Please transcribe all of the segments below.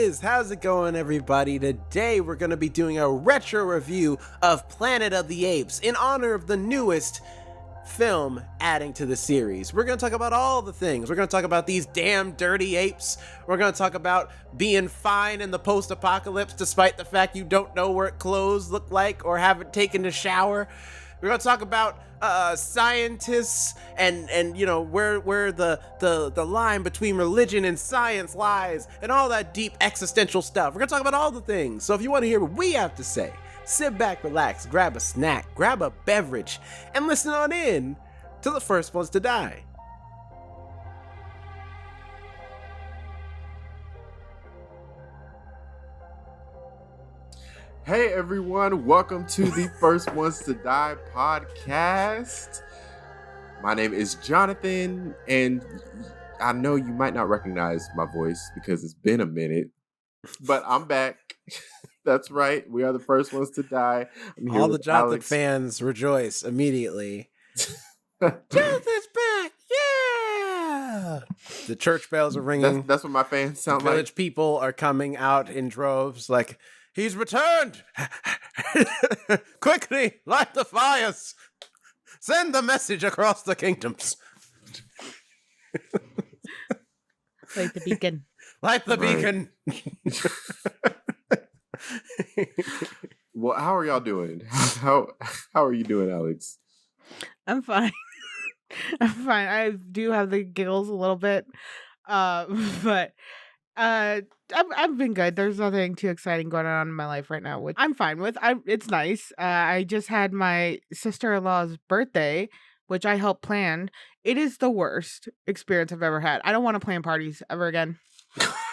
is? How's it going, everybody? Today we're going to be doing a retro review of Planet of the Apes in honor of the newest film adding to the series. We're going to talk about all the things. We're going to talk about these damn dirty apes. We're going to talk about being fine in the post-apocalypse despite the fact you don't know what clothes look like or haven't taken a shower. We're going to talk about scientists and you know where the line between religion and science lies and all that deep existential stuff. We're going to talk about all the things. So if you want to hear what we have to say, sit back, relax, grab a snack, grab a beverage, and listen on in to the first ones to die. Hey everyone, welcome to the First Ones to Die podcast. My name is Jonathan, and I know you might not recognize my voice because it's been a minute, but I'm back. That's right, we are the First Ones to Die. I'm here All the with Jonathan Alex. fans rejoice immediately. Jonathan's back! Yeah! The church bells are ringing. That's what my fans sound like. Village people are coming out in droves like, he's returned! Quickly, light the fires! Send the message across the kingdoms. Light the beacon. Light the Right. beacon! Well, how are y'all doing? How are you doing, Alex? I'm fine. I'm fine. I do have the giggles a little bit, but I've been good. There's nothing too exciting going on in my life right now, which I'm fine with. It's nice. I just had my sister-in-law's birthday, which I helped plan. It is the worst experience I've ever had. I don't want to plan parties ever again.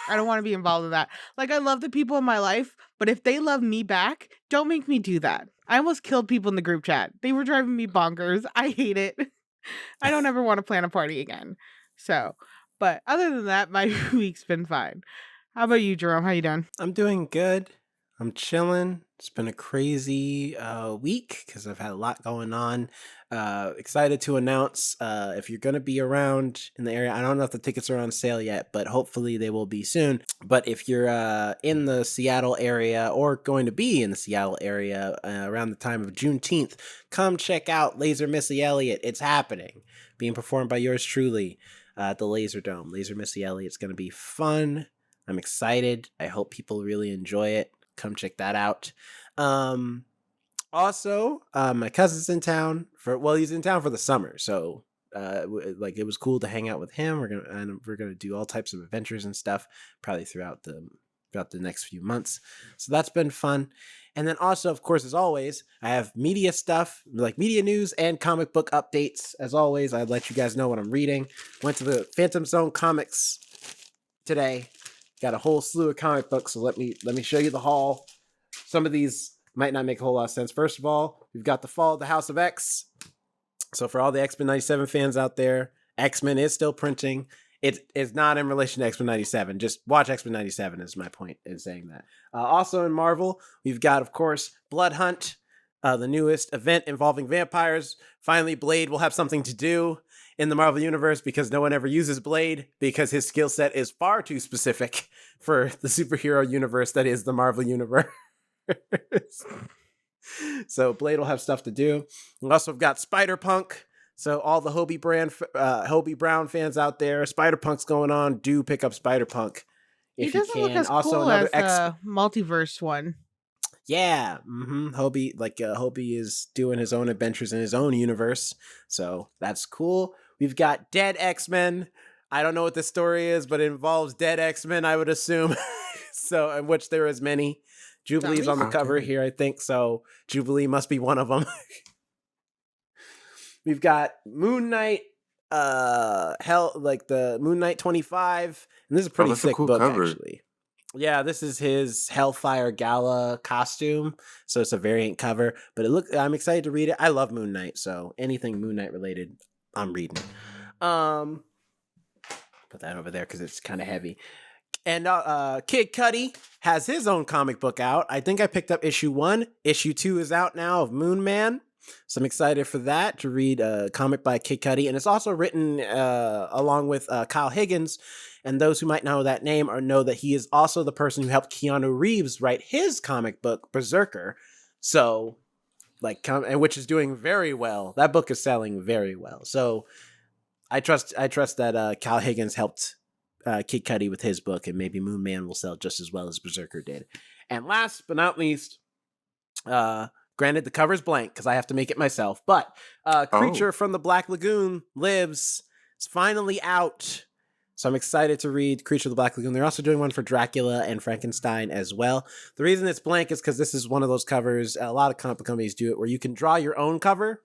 I don't want to be involved in that. Like, I love the people in my life, but if they love me back, don't make me do that. I almost killed people in the group chat. They were driving me bonkers. I hate it. I don't ever want to plan a party again. So, but other than that, my week's been fine. How about you, Jerome? How you doing? I'm doing good. I'm chilling. It's been a crazy week because I've had a lot going on. Excited to announce if you're going to be around in the area. I don't know if the tickets are on sale yet, but hopefully they will be soon. But if you're in the Seattle area or going to be in the Seattle area around the time of Juneteenth, come check out Laser Missy Elliott. It's happening. Being performed by yours truly at the Laser Dome. Laser Missy Elliott. It's going to be fun. I'm excited. I hope people really enjoy it. Come check that out. Also, my cousin's in town he's in town for the summer. So, it was cool to hang out with him. We're gonna do all types of adventures and stuff probably throughout the next few months. So that's been fun. And then also, of course, as always, I have media stuff, like media news and comic book updates. As always, I'd let you guys know what I'm reading. Went to the Phantom Zone Comics today. Got a whole slew of comic books, so let me show you the haul. Some of these might not make a whole lot of sense. First of all, we've got The Fall of the House of X. So for all the X-Men 97 fans out there, X-Men is still printing. It is not in relation to X-Men 97. Just watch X-Men 97 is my point in saying that. Also in Marvel, we've got, of course, Blood Hunt, the newest event involving vampires. Finally, Blade will have something to do in the Marvel Universe because no one ever uses Blade because his skill set is far too specific for the superhero universe that is the Marvel Universe. So Blade will have stuff to do. We also have got Spider-Punk. So all the Hobie Brown fans out there, Spider-Punk's going on. Do pick up Spider-Punk if you can. Look as Also cool another as the multiverse one. Yeah, Hobie is doing his own adventures in his own universe, so that's cool. We've got Dead X-Men. I don't know what the story is, but it involves dead X-Men, I would assume. So, in which there is many. Jubilee's on the cover here, I think. So Jubilee must be one of them. We've got Moon Knight, the Moon Knight 25, and this is a pretty sick book, cover. Actually. Yeah, this is his Hellfire Gala costume, so it's a variant cover. But I'm excited to read it. I love Moon Knight, so anything Moon Knight related, I'm reading. Put that over there because it's kind of heavy. And Kid Cudi has his own comic book out. I think I picked up issue 1. Issue 2 is out now of Moon Man. So I'm excited for that, to read a comic by Kid Cudi. And it's also written along with Kyle Higgins. And those who might know that name or know that he is also the person who helped Keanu Reeves write his comic book, Berserker. So, and which is doing very well. That book is selling very well. So I trust that Cal Higgins helped Kid Cudi with his book, and maybe Moon Man will sell just as well as Berserker did. And last but not least, granted the cover's blank because I have to make it myself, but Creature from the Black Lagoon Lives. It's finally out. So I'm excited to read Creature of the Black Lagoon. They're also doing one for Dracula and Frankenstein as well. The reason it's blank is because this is one of those covers, a lot of comic book companies do it, where you can draw your own cover.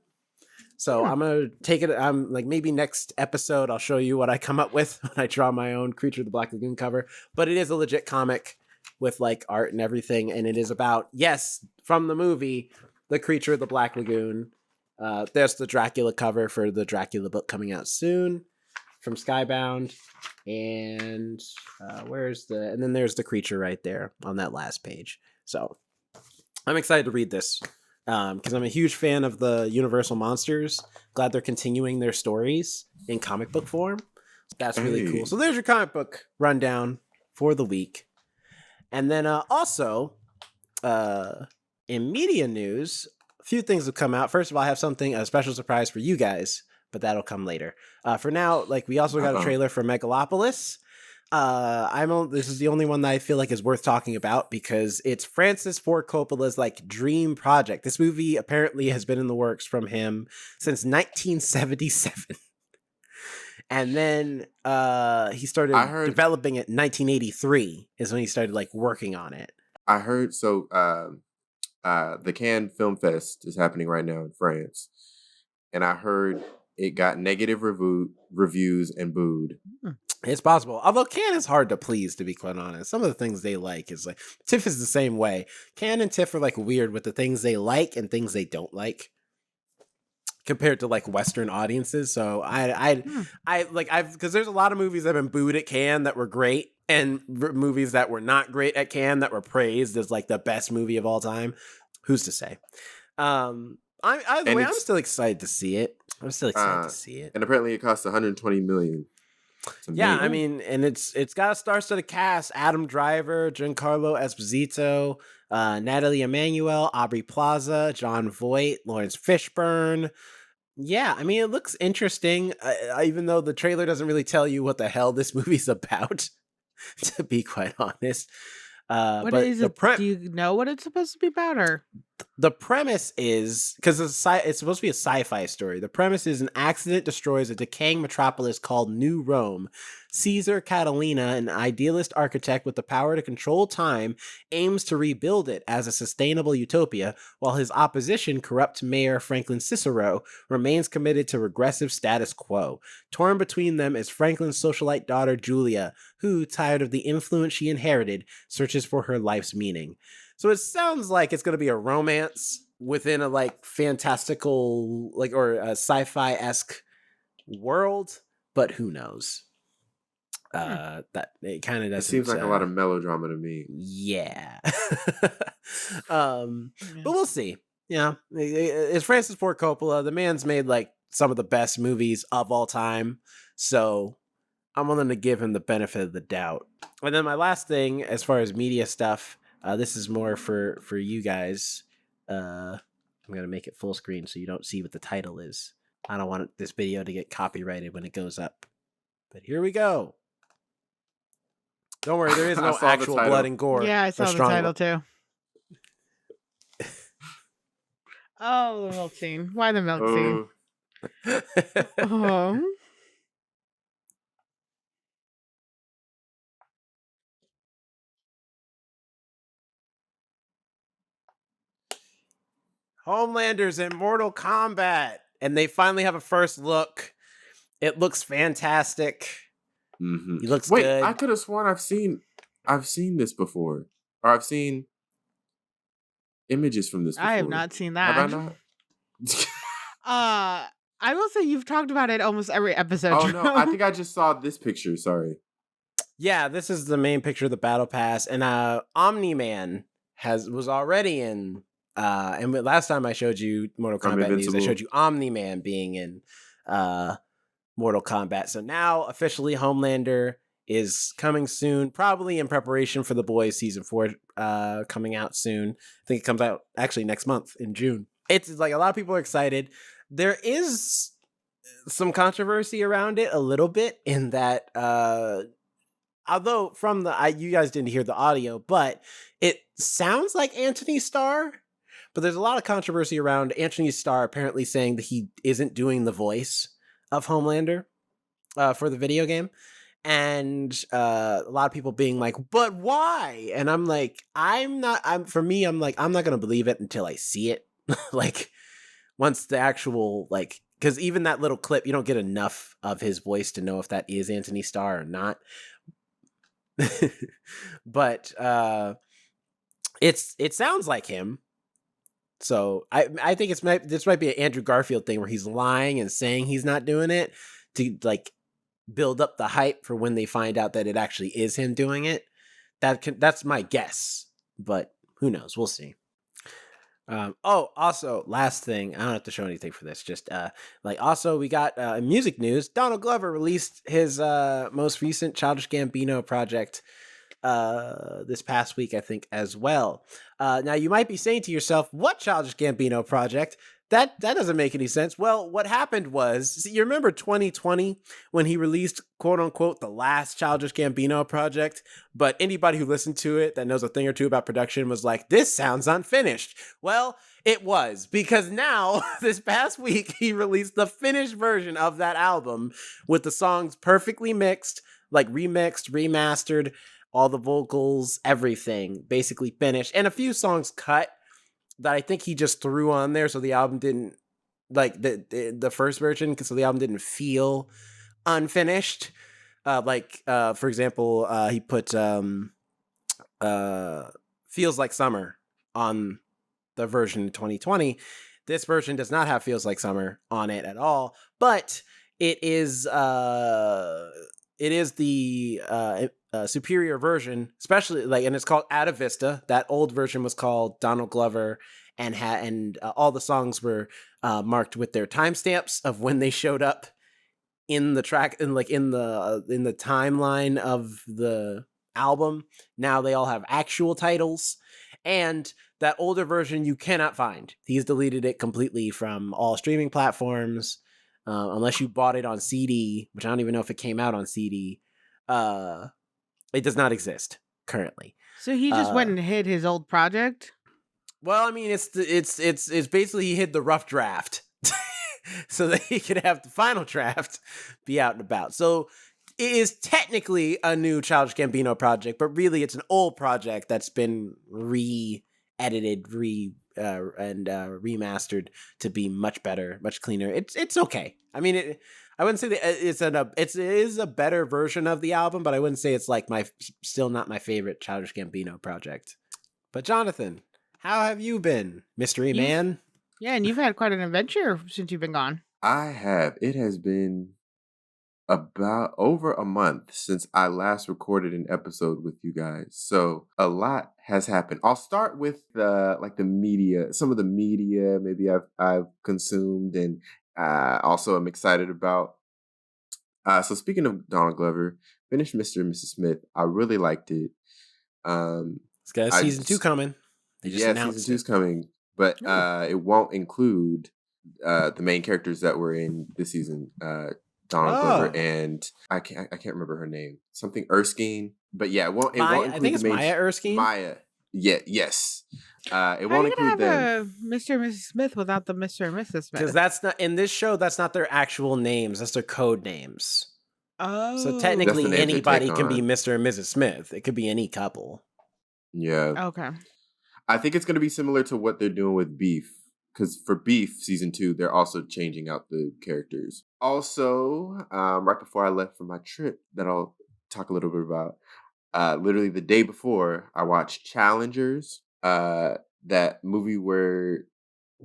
So I'm going to take it, maybe next episode I'll show you what I come up with when I draw my own Creature of the Black Lagoon cover. But it is a legit comic with art and everything, and it is about, yes, from the movie, the Creature of the Black Lagoon. There's the Dracula cover for the Dracula book coming out soon from Skybound. And and then there's the creature right there on that last page. So I'm excited to read this because I'm a huge fan of the Universal monsters. Glad they're continuing their stories in comic book form. That's really cool. So there's your comic book rundown for the week. And then also in media news, a few things have come out. First of all, I have a special surprise for you guys, but that'll come later. For now, we also got a trailer for Megalopolis. This is the only one that I feel like is worth talking about because it's Francis Ford Coppola's dream project. This movie apparently has been in the works from him since 1977. And then he started developing it in 1983 is when he started working on it. I heard the Cannes Film Fest is happening right now in France. And I heard it got negative reviews and booed. It's possible. Although Cannes is hard to please, to be quite honest. Some of the things they like is TIFF is the same way. Cannes and TIFF are weird with the things they like and things they don't like compared to Western audiences. So because there's a lot of movies that have been booed at Cannes that were great and movies that were not great at Cannes that were praised as the best movie of all time. Who's to say? I'm still excited to see it. And apparently it costs $120 million. Yeah, I mean, and it's got a star-studded cast: Adam Driver, Giancarlo Esposito, Natalie Emmanuel, Aubrey Plaza, John Voight, Lawrence Fishburne. Yeah, I mean, it looks interesting, even though the trailer doesn't really tell you what the hell this movie's about, to be quite honest. What is it? Do you know what it's supposed to be about, or? The premise is, because it's supposed to be a sci-fi story. The premise is an accident destroys a decaying metropolis called New Rome. Caesar Catalina, an idealist architect with the power to control time, aims to rebuild it as a sustainable utopia, while his opposition, corrupt Mayor Franklin Cicero, remains committed to regressive status quo. Torn between them is Franklin's socialite daughter Julia, who, tired of the influence she inherited, searches for her life's meaning. So it sounds like it's going to be a romance within a fantastical or a sci-fi-esque world, but who knows? That it kind of doesn't. It seems like a lot of melodrama to me. Yeah. But we'll see. Yeah, it's Francis Ford Coppola. The man's made some of the best movies of all time, so I'm willing to give him the benefit of the doubt. And then my last thing, as far as media stuff. This is more for you guys. I'm going to make it full screen so you don't see what the title is. I don't want this video to get copyrighted when it goes up. But here we go. Don't worry, there is no actual blood and gore. Yeah, I saw the title too. Oh, the milk scene. Why the milk scene? Oh. Homelander's in Mortal Kombat, and they finally have a first look. It looks fantastic. Mm-hmm. He looks good. I could have sworn I've seen this before, or I've seen images from this before. I have not seen that. Have I not? I will say you've talked about it almost every episode. Oh no, I think I just saw this picture. Sorry. Yeah, this is the main picture of the Battle Pass, and Omni-Man was already in. And last time I showed you Mortal Kombat news, I showed you Omni-Man being in Mortal Kombat. So now officially Homelander is coming soon, probably in preparation for The Boys season 4 coming out soon. I think it comes out actually next month in June. It's like a lot of people are excited. There is some controversy around it a little bit in that although from you guys didn't hear the audio, but it sounds like Anthony Starr. But there's a lot of controversy around Anthony Starr apparently saying that he isn't doing the voice of Homelander for the video game. And a lot of people being like, but why? And I'm like, I'm not going to believe it until I see it. Like, once the actual, like, because even that little clip, you don't get enough of his voice to know if that is Anthony Starr or not. But it sounds like him. So I think this might be an Andrew Garfield thing where he's lying and saying he's not doing it to like build up the hype for when they find out that it actually is him doing it. That's my guess, but who knows? We'll see. Also, last thing, I don't have to show anything for this. Just also we got music news. Donald Glover released his most recent Childish Gambino project this past week, I think, as well. Now you might be saying to yourself, what Childish Gambino project? That doesn't make any sense. Well, what happened was, you remember 2020 when he released, quote unquote, the last Childish Gambino project, but anybody who listened to it that knows a thing or two about production was like, this sounds unfinished. Well, it was, because now, this past week, he released the finished version of that album with the songs perfectly mixed, like remixed, remastered, all the vocals, everything basically finished, and a few songs cut that I think he just threw on there so the album didn't, like the first version, so the album didn't feel unfinished. For example, he put Feels Like Summer on the version in 2020. This version does not have Feels Like Summer on it at all, but it is the superior version, especially and it's called Ada Vista. That old version was called Donald Glover, and all the songs were marked with their timestamps of when they showed up in the track and in the timeline of the album. Now they all have actual titles, and that older version you cannot find. He's deleted it completely from all streaming platforms, unless you bought it on CD, which I don't even know if it came out on CD. It does not exist currently. So he just went and hid his old project? Well, I mean, it's basically he hid the rough draft so that he could have the final draft be out and about. So it is technically a new Childish Gambino project, but really it's an old project that's been re-edited, and remastered to be much better, much cleaner. It's okay. I mean, I wouldn't say that it is a better version of the album, but I wouldn't say it's like still not my favorite Childish Gambino project. But Jonathan, how have you been, Mystery Man? Yeah, and you've had quite an adventure since you've been gone. I have. It has been about over a month since I last recorded an episode with you guys. So a lot has happened. I'll start with the media, some of the media maybe I've consumed, and also I'm excited about. So speaking of Donald Glover, finished Mr. and Mrs. Smith. I really liked it. It's got season 2 coming. They just announced season 2's coming, but it won't include the main characters that were in this season. Donald Glover and I can't remember her name. Something Erskine, but yeah, it won't include I think it's Maya Erskine. Maya, yeah, yes. It won't include them. Mr. and Mrs. Smith without the Mr. and Mrs. Smith, because that's not in this show. That's not their actual names. That's their code names. Oh, so technically anybody can be Mr. and Mrs. Smith. It could be any couple. Yeah. Okay. I think it's going to be similar to what they're doing with Beef. Because for Beef season 2, they're also changing out the characters. Also, right before I left for my trip, that I'll talk a little bit about. Literally the day before, I watched Challengers, that movie where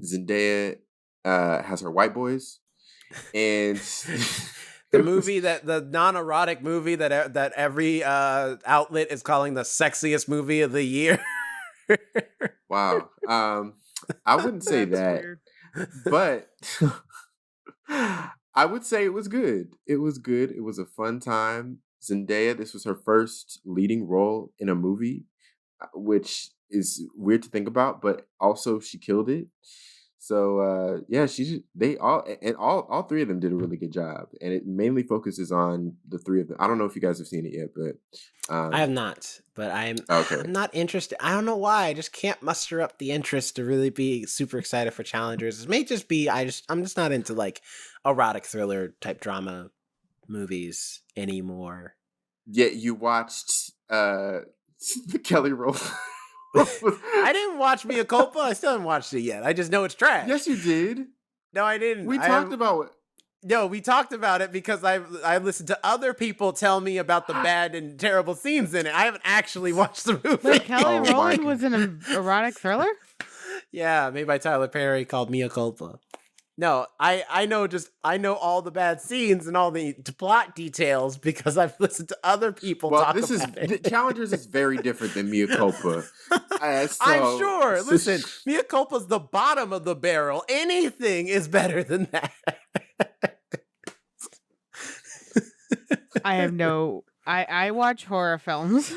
Zendaya has her white boys, and the movie the non-erotic movie that every outlet is calling the sexiest movie of the year. Wow. I wouldn't say that, but I would say it was good. It was good. It was a fun time Zendaya. This was her first leading role in a movie, which is weird to think about, but also she killed it. So yeah, they all three of them did a really good job, and it mainly focuses on the three of them. I don't know if you guys have seen it yet, but I have not, but okay. I'm not interested. I don't know why. I just can't muster up the interest to really be super excited for Challengers. It may just be I'm just not into like erotic thriller type drama movies anymore. Yet you watched the Kelly Rowland. I didn't watch Mia Culpa. I still haven't watched it yet. I just know it's trash. Yes, you did. No, I didn't. We talked about it. No, we talked about it because I listened to other people tell me about the bad and terrible scenes in it. I haven't actually watched the movie. Wait, Kelly Oh my Rowland God. was in an erotic thriller? Yeah, made by Tyler Perry, called Mia Culpa. No, I know all the bad scenes and all the plot details because I've listened to other people talk about it. Challengers is very different than Mia Culpa. I'm sure. Listen, Mia Culpa's the bottom of the barrel. Anything is better than that. I watch horror films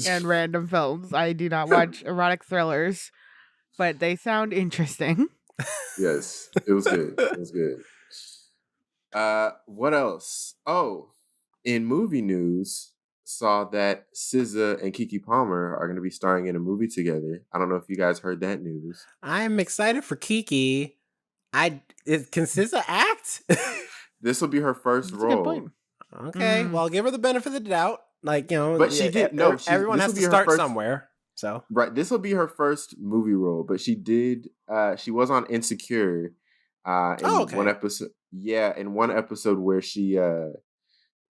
and random films. I do not watch erotic thrillers, but they sound interesting. Yes, it was good. It was good. What else? Oh, in movie news, saw that SZA and Keke Palmer are going to be starring in a movie together. I don't know if you guys heard that news. I'm excited for Keke. Can SZA act? This will be her first That's a good role. point. Okay, well, I'll give her the benefit of the doubt. Like, you know, But she did- no, everyone this has will to be her start first- somewhere. So Right, this will be her first movie role, but she did. She was on Insecure. In okay. one episode. Yeah, in one episode where she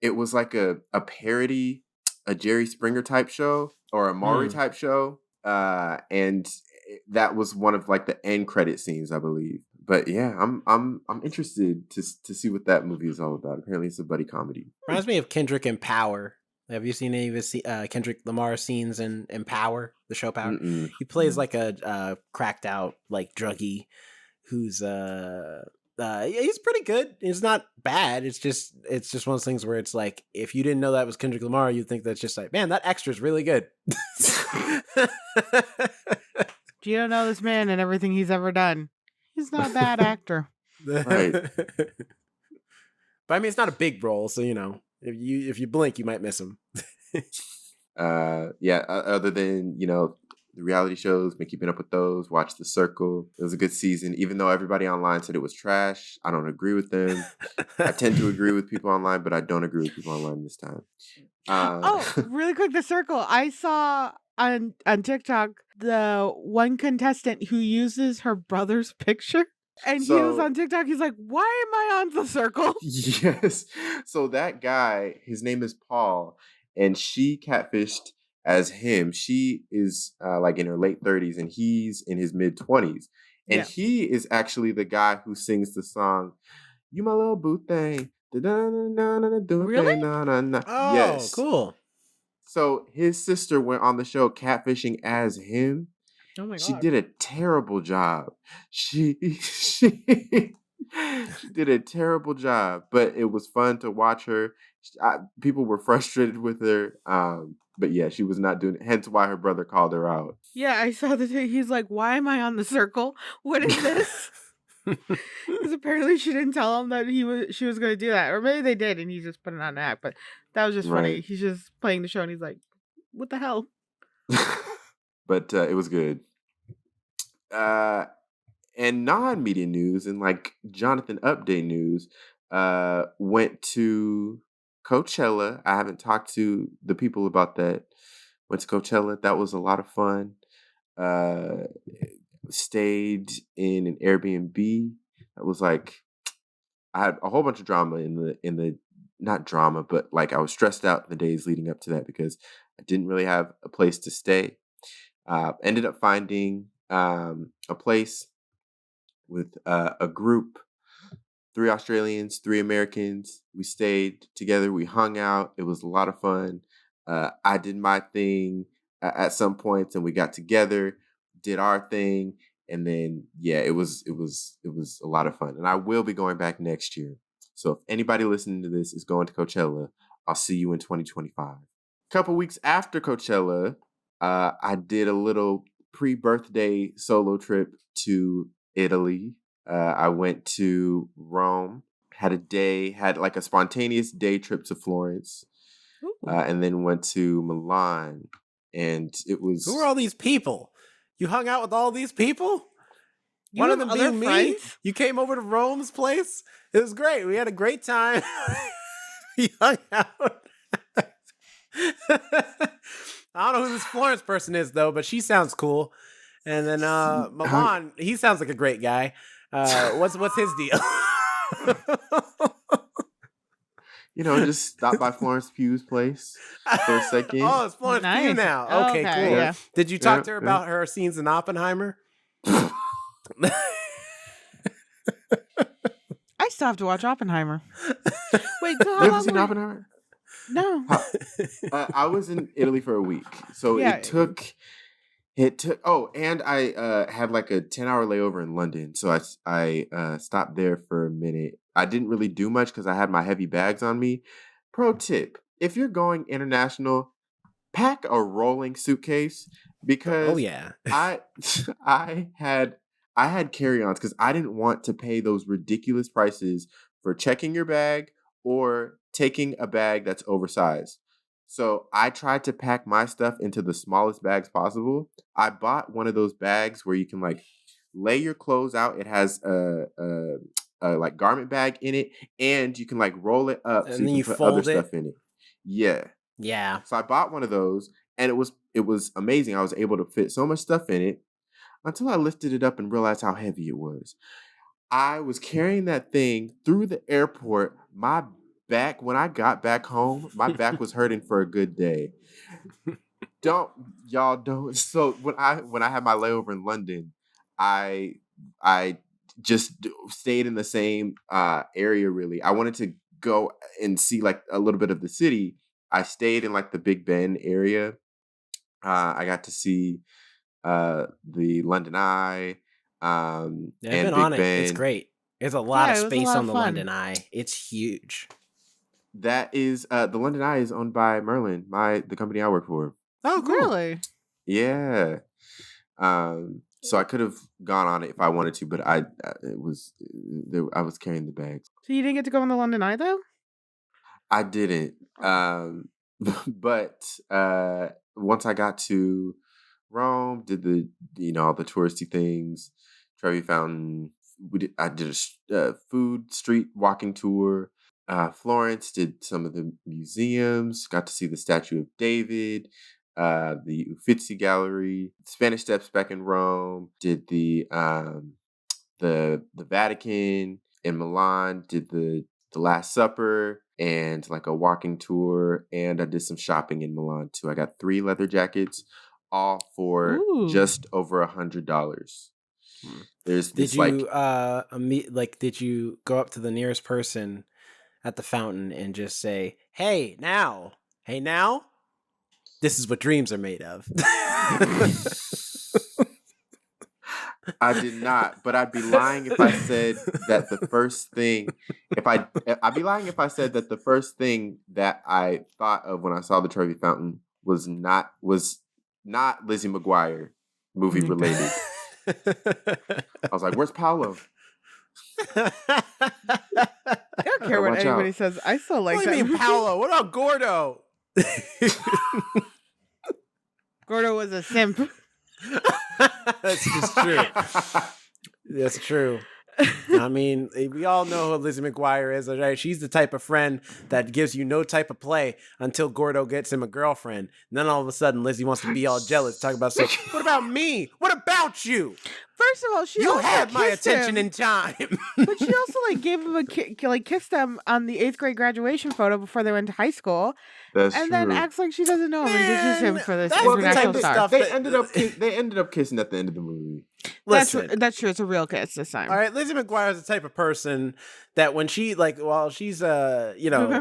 it was like a parody, a Jerry Springer type show or a Maury type show, and that was one of like the end credit scenes, I believe. But yeah, I'm interested to see what that movie is all about. Apparently, it's a buddy comedy. Reminds me of Kendrick in Power. Have you seen any of his Kendrick Lamar scenes in Power, the show Power? Mm-mm. He plays like a cracked out like druggie who's he's pretty good. It's not bad. It's just one of those things where it's like if you didn't know that was Kendrick Lamar, you'd think that's just like, man, that extra's really good. You don't know this man and everything he's ever done. He's not a bad actor. Right. But I mean, it's not a big role, so you know, if you blink, you might miss him. Other than the reality shows, been keeping up with those. Watched The Circle. It was a good season, even though everybody online said it was trash. I don't agree with them. I tend to agree with people online, but I don't agree with people online this time. Really quick, The Circle. I saw on TikTok the one contestant who uses her brother's picture. And he was on TikTok. He's like, why am I on The Circle? Yes. So that guy, his name is Paul, and she catfished as him. She is like in her late 30s and he's in his mid 20s. And he is actually the guy who sings the song, "You My Little Boo Thing." Really? Oh, yes. Cool. So his sister went on the show catfishing as him. Oh my God. She did a terrible job. She did a terrible job, but it was fun to watch her. People were frustrated with her. But yeah, she was not doing it. Hence why her brother called her out. Yeah, I saw the thing. He's like, why am I on The Circle? What is this? Because apparently she didn't tell him that she was going to do that. Or maybe they did and he just put it on an act. But that was just funny. Right. He's just playing the show and he's like, what the hell? But it was good. And non-media news and like Jonathan update news, went to Coachella. I haven't talked to the people about that. Went to Coachella. That was a lot of fun. Stayed in an Airbnb. That was like, I had a whole bunch of drama in the not drama, but like I was stressed out the days leading up to that because I didn't really have a place to stay. Ended up finding a place with a group, 3 Australians, 3 Americans. We stayed together. We hung out. It was a lot of fun. I did my thing at some points, and we got together, did our thing, and then it was a lot of fun. And I will be going back next year. So if anybody listening to this is going to Coachella, I'll see you in 2025. A couple weeks after Coachella, I did a little pre-birthday solo trip to Italy. I went to Rome, had like a spontaneous day trip to Florence, and then went to Milan. And it was... Who are all these people? You hung out with all these people? You One have of them other being me? friends? You came over to Rome's place? It was great. We had a great time. We hung out. I don't know who this Florence person is, though, but she sounds cool. And then Milan, he sounds like a great guy. What's his deal? Just stop by Florence Pugh's place for a second. Oh, it's Florence Pugh Nice. now. Okay, Okay, cool. yeah. Did you talk to her about her scenes in Oppenheimer? I still have to watch Oppenheimer. Wait, so You how ever long seen were you... Oppenheimer? No. I was in Italy for a week, so Yeah. it took. Oh, and I had like a 10-hour layover in London, so I stopped there for a minute. I didn't really do much because I had my heavy bags on me. Pro tip: if you're going international, pack a rolling suitcase because Oh yeah. I had carry-ons because I didn't want to pay those ridiculous prices for checking your bag or taking a bag that's oversized. So I tried to pack my stuff into the smallest bags possible. I bought one of those bags where you can like lay your clothes out. It has a like garment bag in it, and you can like roll it up so And then you you can put other fold it. stuff in it. Yeah. Yeah. So I bought one of those, and it was amazing. I was able to fit so much stuff in it until I lifted it up and realized how heavy it was. I was carrying that thing through the airport. My back, when I got back home, my back was hurting for a good day. Don't. So when I had my layover in London, I just stayed in the same area. Really, I wanted to go and see like a little bit of the city. I stayed in like the Big Ben area. I got to see the London Eye, Yeah, I've and been Big on it. Ben. It's great. There's a lot Yeah, of it was a space lot on of the fun. London Eye. It's huge. That is the London Eye is owned by Merlin, the company I work for. Oh, cool. Really? Yeah. So I could have gone on it if I wanted to, but I was carrying the bags. So you didn't get to go on the London Eye, though? I didn't. But once I got to Rome, did all the touristy things, Trevi Fountain. I did a food street walking tour. Florence, did some of the museums. Got to see the Statue of David, the Uffizi Gallery, Spanish Steps back in Rome. Did the Vatican in Milan. Did the Last Supper and like a walking tour, and I did some shopping in Milan too. I got 3 leather jackets, all for just over $100. There's this did you go up to the nearest person at the fountain and just say, hey now, this is what dreams are made of? I did not, but I'd be lying if I said that the first thing, I'd be lying if I said that the first thing that I thought of when I saw the Trevi Fountain was not Lizzie McGuire movie related. I was like, where's Paolo? I don't care what anybody says. I still like that. What do you mean, Paolo? What about Gordo? Gordo was a simp. That's just true. That's true. I mean, we all know who Lizzie McGuire is, right? She's the type of friend that gives you no type of play until Gordo gets him a girlfriend. And then all of a sudden, Lizzie wants to be all jealous, talk about, so, what about me? What about you? First of all, she You also had my kissed attention him, in time. but she also gave him kissed him on the 8th grade graduation photo before they went to high school. That's and true. then acts like she doesn't know him and ditches him for this that's the type international of star. stuff They ended up kissing at the end of the movie. Listen, That's true. It's a real kiss this time. all right, Lizzie McGuire is the type of person that when she while she's Remember,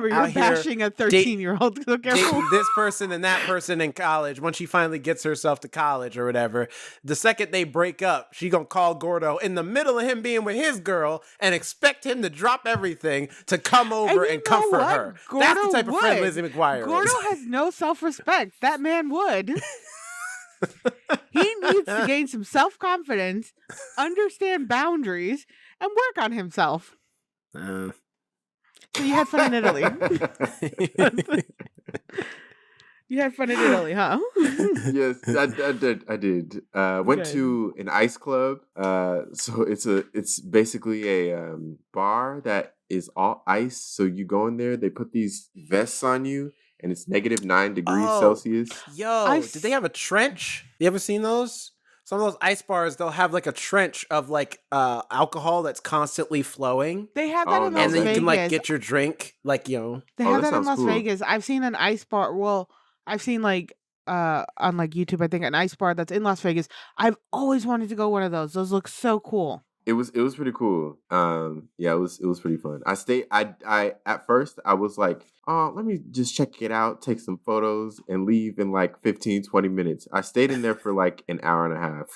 you're out here bashing a 13-year-old. So careful. dating this person and that person in college, when she finally gets herself to college or whatever, the second they break up, she gonna call Gordo in the middle of him being with his girl and expect him to drop everything to come over and comfort her. That's the type of friend Lizzie McGuire Gordo is. has no self-respect. That man would. He needs to gain some self-confidence, understand boundaries, and work on himself. So you had fun in Italy. You had fun in Italy, huh? Yes, I did. Went Okay. to an ice club. So it's basically a bar that is all ice. So you go in there, they put these vests on you, and it's -9 degrees Celsius. Yo, did they have a trench? You ever seen those? Some of those ice bars, they'll have like a trench of like alcohol that's constantly flowing. They have that in Las And then you can like Vegas. get your drink, like, They Oh, have that that in sounds Las cool. Vegas. I've seen an ice bar. Well, I've seen like on like YouTube, I think an ice bar that's in Las Vegas. I've always wanted to go one of those. Those look so cool. It was pretty cool. Yeah, it was pretty fun. I at first I was like, oh, let me just check it out, take some photos, and leave in like 15, 20 minutes. I stayed in there for like an hour and a half.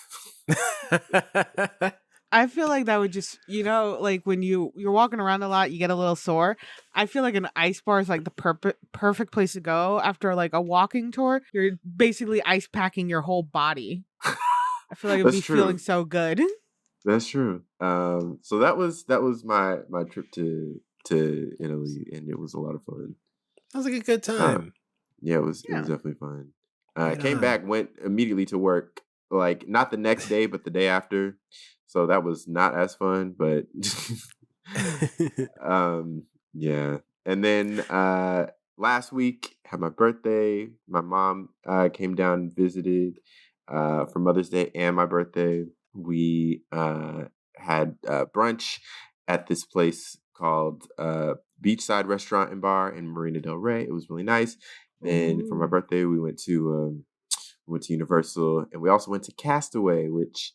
I feel like that would just, like when you're walking around a lot, you get a little sore. I feel like an ice bar is like the perfect place to go after like a walking tour. You're basically ice packing your whole body. I feel like it'd That's be true. feeling so good. That's true. So that was my trip to Italy, and it was a lot of fun. Sounds like a good time. Yeah, it was Yeah. definitely fun. Right Came on. back, went immediately to work, like not the next day, but the day after. So that was not as fun, but yeah. And then last week had my birthday. My mom came down and visited for Mother's Day and my birthday. We had brunch at this place called Beachside Restaurant and Bar in Marina Del Rey. It was really nice. Then for my Ooh. birthday, we went to Universal, and we also went to Castaway, which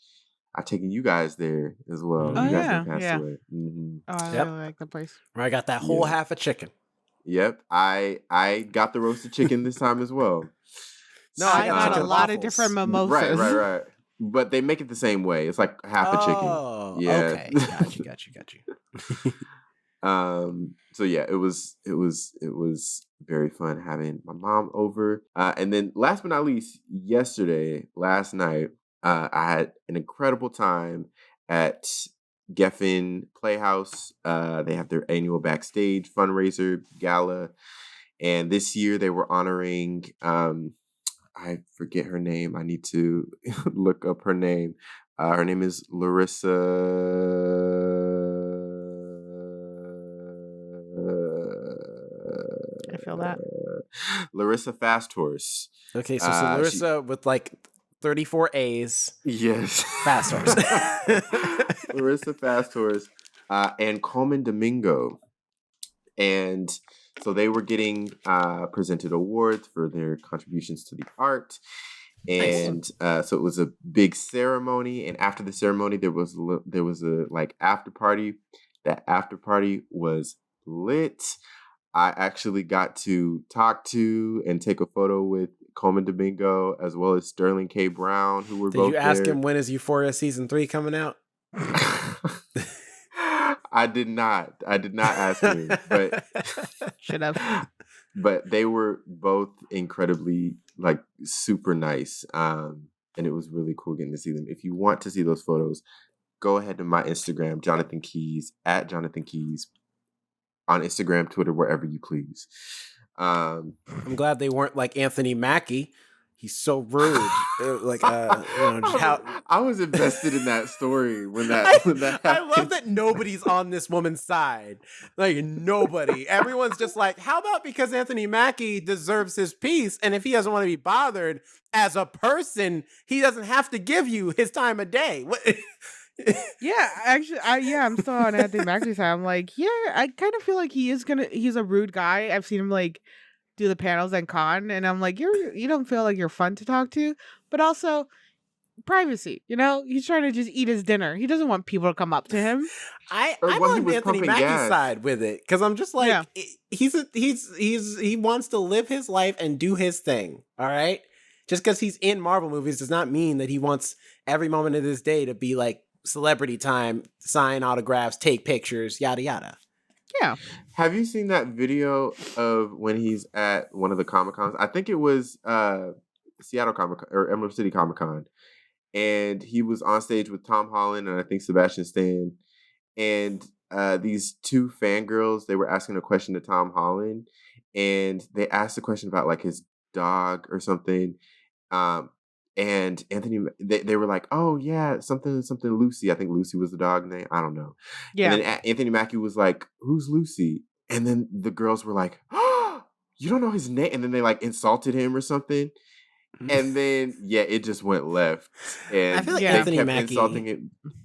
I've taken you guys there as well. Oh, You guys yeah, know yeah. Castaway. Mm-hmm. Oh, I Yep. really like the place. Where I got that whole Yeah. half a chicken. Yep, I got the roasted chicken this time as well. No, I I got got chicken a lot of waffles. different mimosas. Right. But they make it the same way. It's like half a chicken. Oh, Yeah. okay. Got you. So yeah, it was very fun having my mom over. And then last but not least, last night, I had an incredible time at Geffen Playhouse. They have their annual backstage fundraiser gala, and this year they were honoring I forget her name. I need to look up her name. Her name is Larissa. I feel that. Larissa Fast Horse. Okay, so She- Larissa with like 34 A's. Yes. Fast Horse. Larissa Fast Horse and Coleman Domingo. And so they were getting presented awards for their contributions to the art. And so it was a big ceremony. And after the ceremony, there was a like after party. That after party was lit. I actually got to talk to and take a photo with Coleman Domingo as well as Sterling K. Brown, who were Did both you ask there. him when is Euphoria season 3 coming out? I did not ask him, but Should have. but they were both incredibly like super nice. And it was really cool getting to see them. If you want to see those photos, go ahead to my Instagram, Jonathan Keys, @JonathanKeys, on Instagram, Twitter, wherever you please. I'm glad they weren't like Anthony Mackie. He's so rude. Just how I was invested in that story when that I love happened. that nobody's on this woman's side. Like nobody. Everyone's just like, how about because Anthony Mackie deserves his peace, and if he doesn't want to be bothered as a person, he doesn't have to give you his time of day. What? Yeah, actually, I'm still on Anthony Mackie's side. I'm like, yeah, I kind of feel like he's a rude guy. I've seen him like do the panels and con, and I'm like, you don't feel like you're fun to talk to, but also privacy. You know, he's trying to just eat his dinner. He doesn't want people to come up to him. I'm Well, he on was Anthony pumping Mackie's gas. side with it because I'm just like Yeah. he wants to live his life and do his thing. All right, just because he's in Marvel movies does not mean that he wants every moment of his day to be like celebrity time, sign autographs, take pictures, yada yada. Yeah. Have you seen that video of when he's at one of the Comic Cons? I think it was Seattle Comic Con or Emerald City Comic Con, and he was on stage with Tom Holland and I think Sebastian Stan, and these two fangirls, they were asking a question to Tom Holland, and they asked a question about like his dog or something. Um, and they were like, "Oh yeah, something Lucy." I think Lucy was the dog name. I don't know. Yeah. And then Anthony Mackie was like, "Who's Lucy?" And then the girls were like, "Oh, you don't know his name?" And then they like insulted him or something. And then it just went left, and I feel like they Anthony kept Mackie insulting it,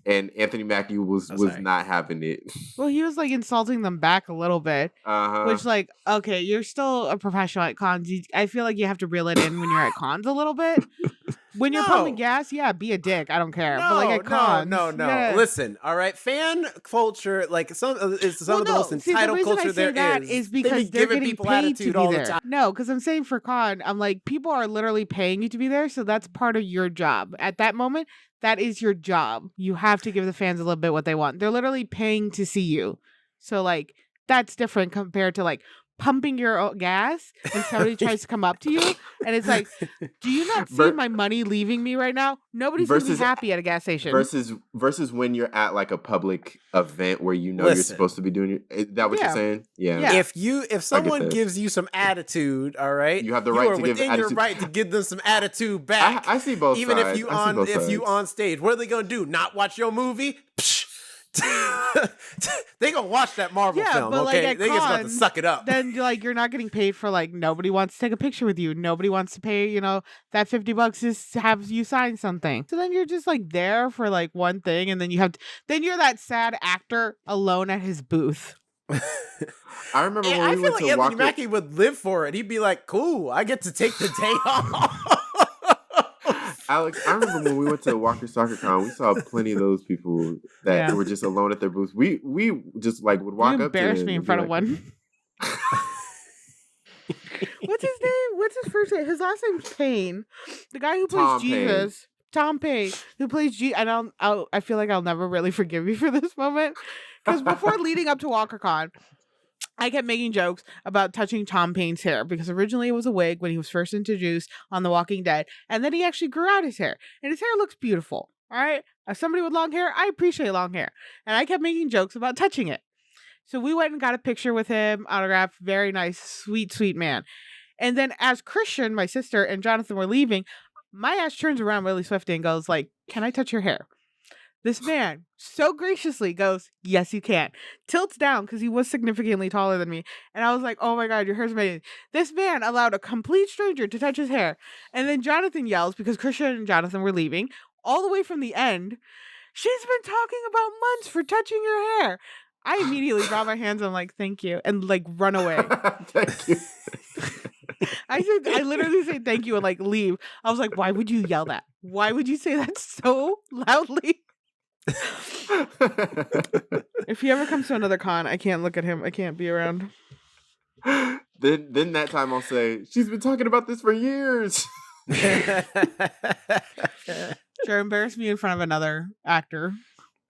and Anthony Mackie was sorry. not having it. Well, he was like insulting them back a little bit, which like, okay, you're still a professional at cons. I feel like you have to reel it in when you're at cons a little bit. When you're pumping gas, yeah, be a dick. I don't care. But like at cons, no. Listen, all right, fan culture, like it's some of the most entitled culture there is because they're giving getting people paid attitude to be all there. the time. No, because I'm saying for con, I'm like, people are literally paying you to be there, so that's part of your job. At that moment, that is your job. You have to give the fans a little bit what they want. They're literally paying to see you. So like that's different compared to like pumping your own gas and somebody tries to come up to you and it's like, do you not see my money leaving me right now? Nobody's gonna be happy at a gas station. Versus when you're at like a public event where you know you're supposed to be doing is that what you're saying? Yeah. If someone gives you some attitude, all right, you have the right to give within your right to give them some attitude back. I see both even sides. If you on stage, what are they gonna do? Not watch your movie? They gonna watch that Marvel film, but okay? Like they just got to suck it up. Then you're not getting paid for like nobody wants to take a picture with you. Nobody wants to pay, that $50 is to have you sign something. So then you're just like there for like one thing, and then then you're that sad actor alone at his booth. I remember when I we feel went like to Anthony Mackie would live for it. He'd be like, "Cool, I get to take the day off." Alex, I remember when we went to Walker Soccer Con, we saw plenty of those people that were just alone at their booths. We just like would walk up to them. Embarrassed me in front of one. What's his name? What's his first name? His last name's Payne. The guy who plays Jesus. Tom Payne, who plays and I feel like I'll never really forgive you for this moment. Because before leading up to WalkerCon, I kept making jokes about touching Tom Payne's hair because originally it was a wig when he was first introduced on The Walking Dead. And then he actually grew out his hair. And his hair looks beautiful. All right? As somebody with long hair, I appreciate long hair. And I kept making jokes about touching it. So we went and got a picture with him, autographed, very nice, sweet, sweet man. And then as Christian, my sister, and Jonathan were leaving, my ass turns around really swiftly and goes like, "Can I touch your hair?" This man so graciously goes, "Yes, you can." Tilts down because he was significantly taller than me. And I was like, "Oh my God, your hair's amazing." This man allowed a complete stranger to touch his hair. And then Jonathan yells, because Christian and Jonathan were leaving, all the way from the end, "She's been talking about months for touching your hair." I immediately drop my hands and I'm like, "Thank you," and like run away. Thank you. I literally say thank you and like leave. I was like, why would you yell that? Why would you say that so loudly? If he ever comes to another con, I can't look at him. I can't be around. Then that time I'll say, "She's been talking about this for years." Sure, embarrass me in front of another actor.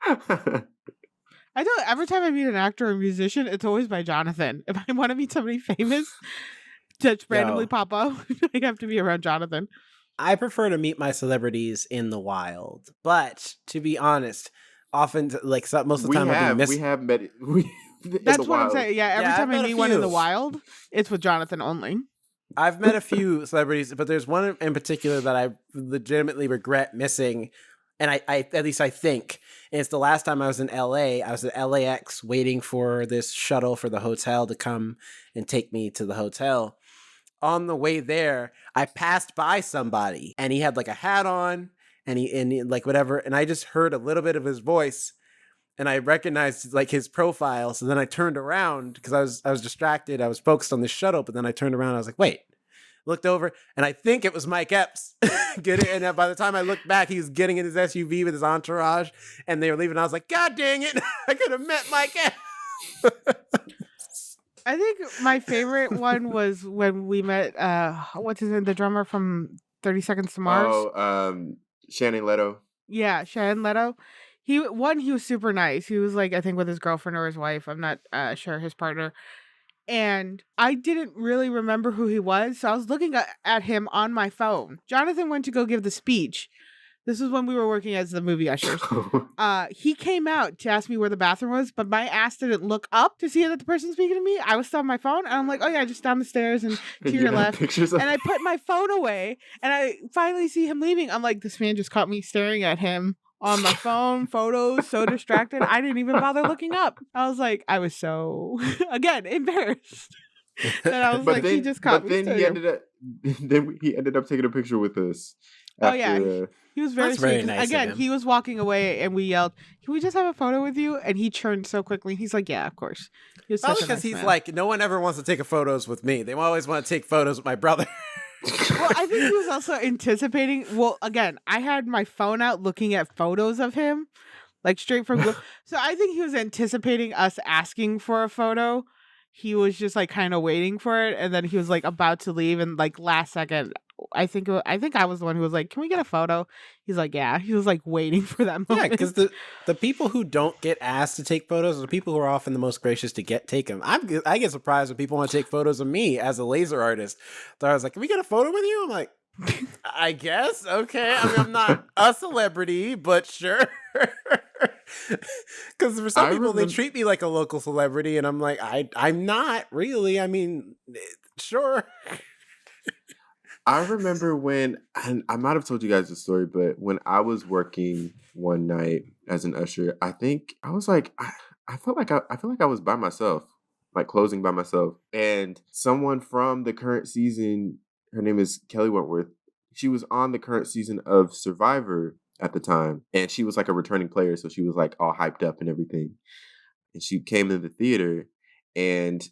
I don't. Every time I meet an actor or musician, it's always by Jonathan. If I want to meet somebody famous, just randomly pop up, I have to be around Jonathan. I prefer to meet my celebrities in the wild, but to be honest, often like most of the time we have met. That's what I'm saying. Yeah, every time I meet one in the wild, it's with Jonathan only. I've met a few celebrities, but there's one in particular that I legitimately regret missing. And I at least I think, and it's the last time I was in LA. I was at LAX waiting for this shuttle for the hotel to come and take me to the hotel. On the way there, I passed by somebody and he had like a hat on and he like whatever. And I just heard a little bit of his voice and I recognized like his profile. So then I turned around because I was distracted. I was focused on the shuttle, but then I turned around and I was like, wait, looked over, and I think it was Mike Epps. And by the time I looked back, he was getting in his SUV with his entourage, and they were leaving. I was like, God dang it! I could have met Mike Epps. I think my favorite one was when we met what's his name, the drummer from 30 Seconds to Mars. Shannon Leto. Yeah, Shannon Leto. He was super nice. He was like, I think with his girlfriend or his wife. I'm not sure, his partner. And I didn't really remember who he was, so I was looking at him on my phone. Jonathan went to go give the speech. This was when we were working as the movie ushers. He came out to ask me where the bathroom was, but my ass didn't look up to see that the person speaking to me. I was still on my phone, and I'm like, oh yeah, just down the stairs and to your left. And I put my phone away, and I finally see him leaving. I'm like, this man just caught me staring at him on my phone, photos, so distracted. I didn't even bother looking up. I was like, I was so, again, embarrassed. And I was he just caught me. Then he ended up taking a picture with us. Oh yeah, he was very sweet. Very nice again, he was walking away, and we yelled, "Can we just have a photo with you?" And he turned so quickly. He's like, "Yeah, of course." Probably because he's like, no one ever wants to take a photos with me. They always want to take photos with my brother. Well, I think he was also anticipating. Well, again, I had my phone out looking at photos of him, like straight from Google. So I think he was anticipating us asking for a photo. He was just like kind of waiting for it, and then he was like about to leave, and like last second, I think I was the one who was like, "Can we get a photo?" He's like, "Yeah." He was like waiting for that moment. Yeah, because the people who don't get asked to take photos are the people who are often the most gracious to take them. I get surprised when people want to take photos of me as a laser artist. So I was like, "Can we get a photo with you?" I'm like, I guess. Okay. I mean, I'm not a celebrity, but sure. Because for some people, they treat me like a local celebrity, and I'm like, I'm not really. I mean, sure. I remember when, and I might have told you guys the story, but when I was working one night as an usher, I think I was like, I felt like I feel like I was by myself, like closing by myself, and someone from the current season, her name is Kelly Wentworth. She was on the current season of Survivor at the time, and she was like a returning player, so she was like all hyped up and everything. And she came in the theater, and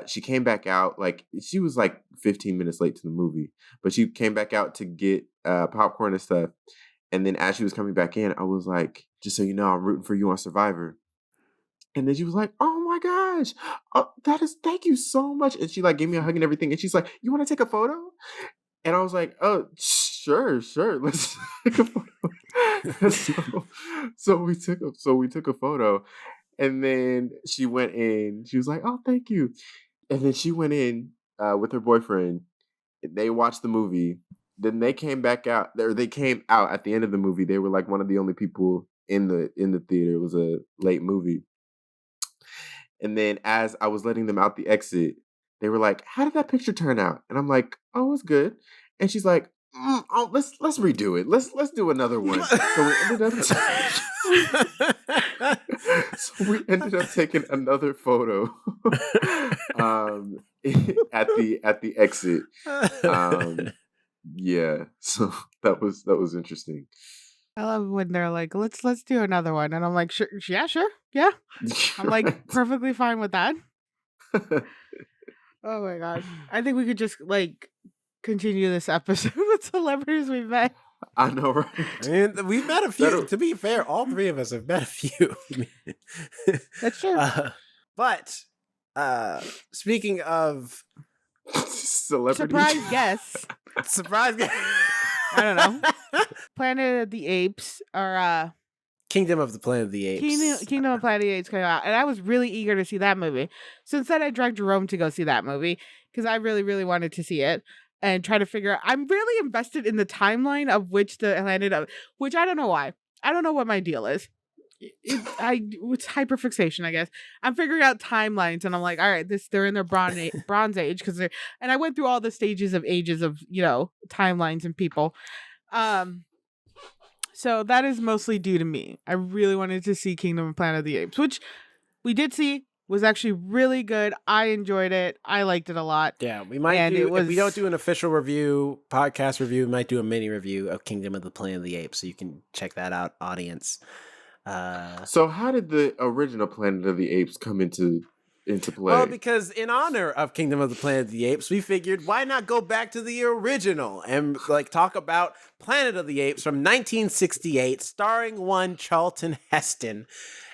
she came back out, like she was like 15 minutes late to the movie, but she came back out to get popcorn and stuff. And then as she was coming back in, I was like, just so you know, I'm rooting for you on Survivor. And then she was like, oh my gosh, thank you so much. And she like gave me a hug and everything. And she's like, you want to take a photo? And I was like, oh, sure, let's take a photo. so we took a photo. And then she went in. She was like, oh, thank you. And then she went in with her boyfriend. They watched the movie. Then they came back out. They came out at the end of the movie. They were like one of the only people in the theater. It was a late movie. And then as I was letting them out the exit, they were like, how did that picture turn out? And I'm like, oh, it was good. And she's like, oh, let's redo it. Let's do another one. So we ended up taking another photo at the exit. Yeah, so that was interesting. I love when they're like, let's do another one, and I'm like, sure, yeah. I'm like perfectly fine with that. Oh my gosh, I think we could just like continue this episode with celebrities we've met. I know, right? I mean, we've met a few. To be fair, all three of us have met a few. That's true. But speaking of celebrities, surprise guests. I don't know. Planet of the Apes or Kingdom of the Planet of the Apes. Kingdom of Planet of the Apes came out, and I was really eager to see that movie. So instead, I dragged Jerome to go see that movie because I really, really wanted to see it and try to figure out. I'm really invested in the timeline of which the planet of which I don't know why. I don't know what my deal is. It's hyperfixation, I guess. I'm figuring out timelines, and I'm like, all right, they're in their bronze age because they're. And I went through all the stages of ages of timelines and people. So that is mostly due to me. I really wanted to see Kingdom of Planet of the Apes, which we did see. Was actually really good. I enjoyed it. I liked it a lot. Yeah, we might if we don't do an official podcast review, we might do a mini review of Kingdom of the Planet of the Apes, so you can check that out, audience. So how did the original Planet of the Apes come into into play? Well, because in honor of Kingdom of the Planet of the Apes, we figured why not go back to the original and like talk about Planet of the Apes from 1968, starring one Charlton Heston.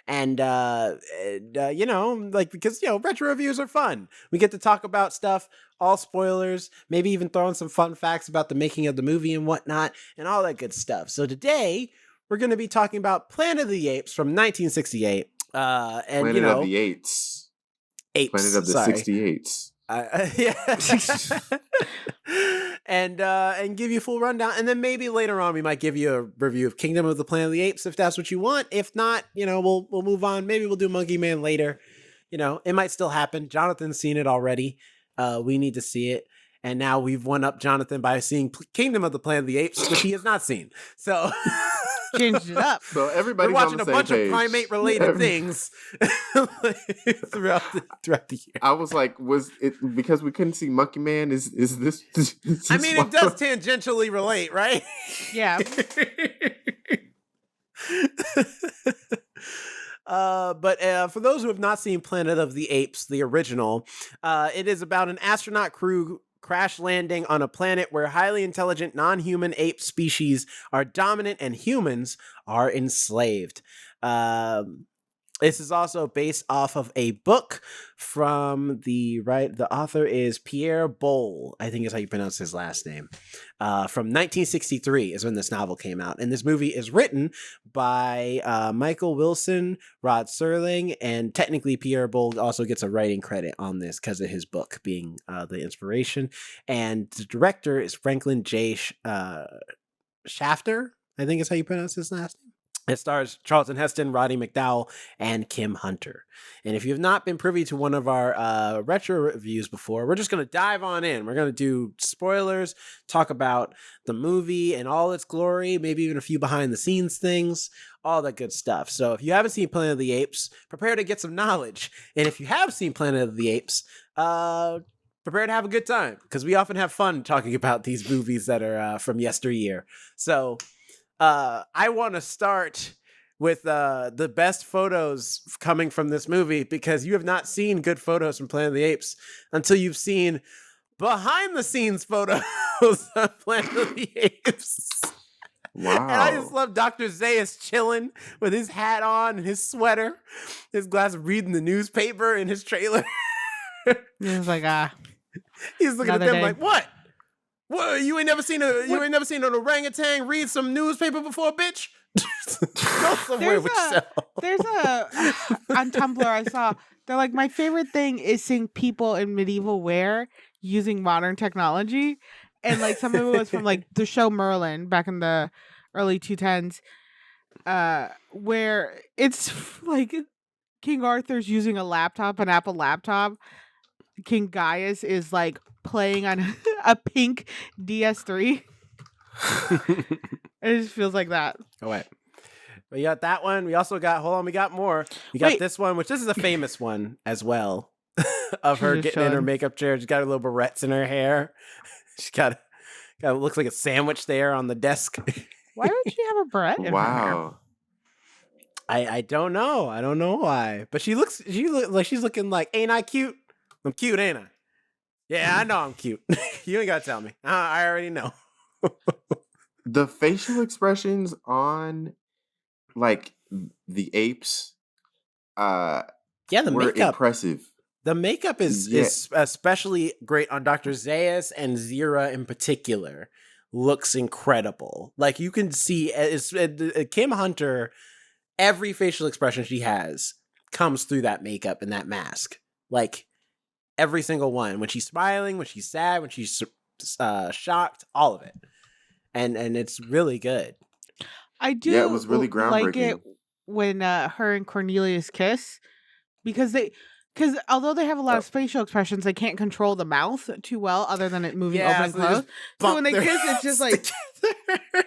And, you know, like, because, you know, retro reviews are fun. We get to talk about stuff, all spoilers, maybe even throw in some fun facts about the making of the movie and whatnot, and all that good stuff. So today, we're going to be talking about Planet of the Apes from 1968. And, Planet you know, of the Apes. Apes. Planet of the Sorry. 68s. Yeah. And give you a full rundown, and then maybe later on we might give you a review of Kingdom of the Planet of the Apes if that's what you want. If not, you know, we'll move on. Maybe we'll do Monkey Man later. You know, it might still happen. Jonathan's seen it already. We need to see it, and now we've one up Jonathan by seeing Kingdom of the Planet of the Apes, which he has not seen. So Changed it up. So everybody's we're watching on the a bunch same page. of primate related things throughout the year. I was like, was it because we couldn't see Monkey Man? Is this? I mean, it does tangentially relate, right? Yeah. But for those who have not seen Planet of the Apes, the original, it is about an astronaut crew crash landing on a planet where highly intelligent non-human ape species are dominant and humans are enslaved. This is also based off of a book from the author is Pierre Bol, I think is how you pronounce his last name. From 1963 is when this novel came out. And this movie is written by Michael Wilson, Rod Serling, and technically Pierre Bol also gets a writing credit on this because of his book being the inspiration. And the director is Franklin J. Shafter, I think is how you pronounce his last name. It stars Charlton Heston, Roddy McDowall, and Kim Hunter. And if you have not been privy to one of our retro reviews before, we're just going to dive on in. We're going to do spoilers, talk about the movie and all its glory, maybe even a few behind-the-scenes things, all that good stuff. So if you haven't seen Planet of the Apes, prepare to get some knowledge. And if you have seen Planet of the Apes, prepare to have a good time, because we often have fun talking about these movies that are from yesteryear. So I want to start with the best photos coming from this movie, because you have not seen good photos from Planet of the Apes until you've seen behind the scenes photos of Planet of the Apes. Wow. And I just love Dr. Zayas chilling with his hat on and his sweater, his glass of reading the newspaper in his trailer. He was like, He's looking at another them day. like, what? What? You ain't never seen an orangutan read some newspaper before, bitch? Go somewhere with yourself. There's on Tumblr I saw, they're like, my favorite thing is seeing people in medieval wear using modern technology. And like some of it was from like the show Merlin back in the early 2010s, where it's like King Arthur's using a laptop, an Apple laptop. King Gaius is like playing on a pink DS3. It just feels like that. Oh, wait. We got that one. We also got, hold on, we got more. We got Wait. this one, which this is a famous one as well, of her She's just getting in her chilling. makeup chair. She's got her little barrettes in her hair. She's got looks like a sandwich there on the desk. Why would she have a Brett in her hair? Wow. I don't know. I don't know why. But she looks like she's looking like, ain't I cute? I'm cute, ain't I? Yeah, I know I'm cute. You ain't got to tell me. I already know. The facial expressions on like the apes Yeah, the were makeup. impressive. The makeup is especially great on Dr. Zayas, and Zira in particular looks incredible. Like you can see Kim Hunter, every facial expression she has comes through that makeup and that mask. Like every single one. When she's smiling, when she's sad, when she's shocked, all of it. And it's really good. I do. Yeah, it was really like it groundbreaking. when her and Cornelius kiss, because although they have a lot of facial expressions, they can't control the mouth too well, other than it moving open and so they just closed. So when they bump their kiss, it's just heads like,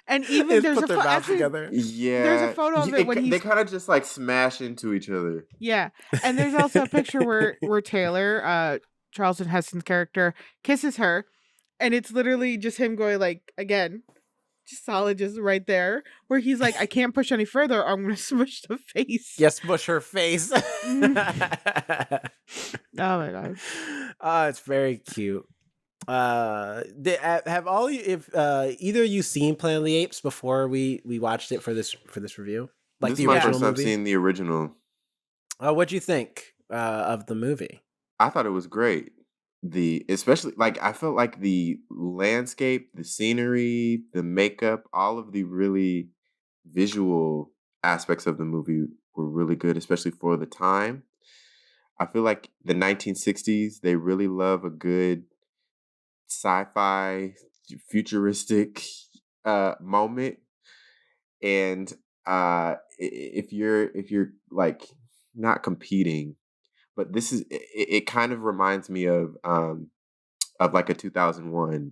and They even just there's put a their photo. mouths together. Yeah. There's a photo of it when they he's kind of just like smash into each other. yeah, and there's also a picture where Taylor, Charlton Heston's character, kisses her, and it's literally just him going like again. just solid, just right there, where he's like, I can't push any further, or I'm gonna smush the face. Yes, push her face. Mm. Oh my god. It's very cute. Have all you, if either of you seen Planet of the Apes before we watched it for this review? Like This the is my original first time movie? seeing the original. What'd you think of the movie? I thought it was great. Especially like I felt like the landscape, the scenery, the makeup, all of the really visual aspects of the movie were really good, especially for the time. I feel like the 1960s, they really love a good sci-fi futuristic moment. And if you're like not competing, but this is it kind of reminds me of like a 2001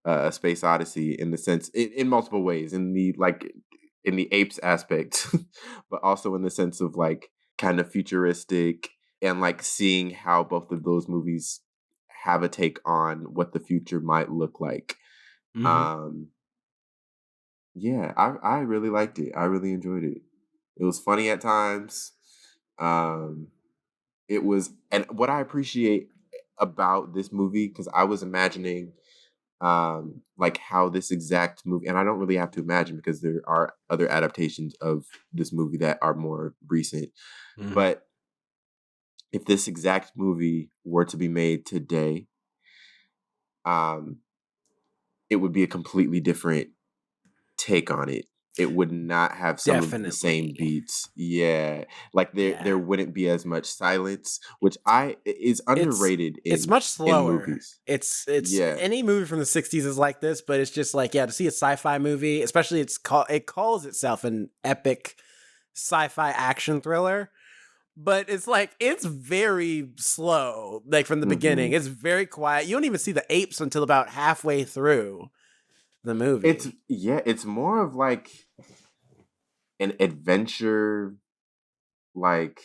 a Space Odyssey in the sense in multiple ways, in the apes aspect, but also in the sense of like kind of futuristic and like seeing how both of those movies have a take on what the future might look like. Mhm. Yeah, I really liked it. I really enjoyed it. It was funny at times. It was, and what I appreciate about this movie, because I was imagining like how this exact movie, and I don't really have to imagine because there are other adaptations of this movie that are more recent, Mhm. but if this exact movie were to be made today, it would be a completely different take on it. It would not have some of the same Definitely. beats. Yeah. Like Yeah. there wouldn't be as much silence, which is underrated It's in much slower. movies. It's Yeah. any movie from the 60s is like this, but it's just like, yeah, to see a sci-fi movie, especially it calls itself an epic sci-fi action thriller, but it's like it's very slow, like from the beginning. Mhm. It's very quiet. You don't even see the apes until about halfway through the movie. It's more of like an adventure, like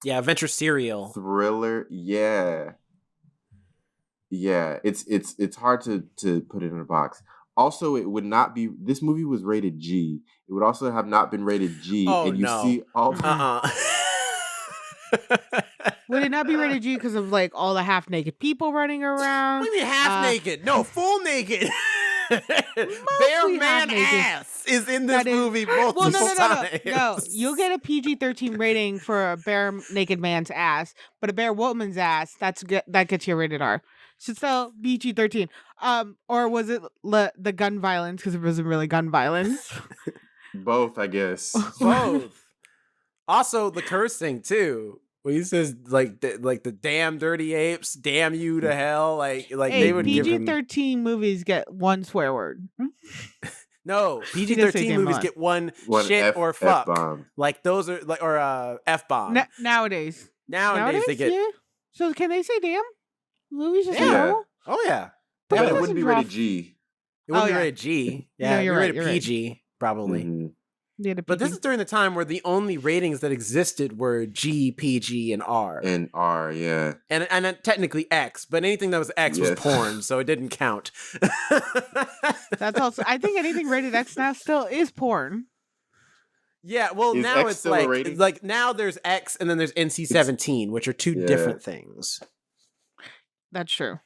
adventure serial. thriller. Yeah. Yeah. It's hard to put it in a box. Also, it would not be, this movie was rated G. It would also have not been rated G. Oh, And you no. see all Would it not be rated G because of like all the half naked people running around? What do you mean half naked? No, full naked. Bare Mostly man half-naked. ass is in this That is- movie multiple times. No. You'll get a PG-13 rating for a bare naked man's ass, but a bare woman's ass, that gets you rated R. Should still PG-13. Or was it the gun violence? Because it wasn't really gun violence. both, I guess. Both. Also, the cursing too. When he says like the damn dirty apes, damn you to hell, like Hey, they would give him. PG-13 movies get one swear word. No, He didn't say PG-13 damn movies one. get one One shit or fuck. F-bomb. Like those are like or F-bomb. Nowadays Nowadays they get. yeah. So can they say damn? Movies just Yeah. normal? Oh yeah. But But that it doesn't wouldn't be draw rated G. It wouldn't Oh, be yeah. rated G. No, Yeah, you're it'd right, be you're rated right. PG probably. Mhm. They had a But this PG. is during the time where the only ratings that existed were G, PG, and R. And R, yeah. And then technically X, but anything that was X was Yes. porn, so it didn't count. That's also. I think anything rated X now still is porn. Yeah, well Is now X it's still a rating? like now there's X and then there's NC-17, which are two Yeah. different things. That's true.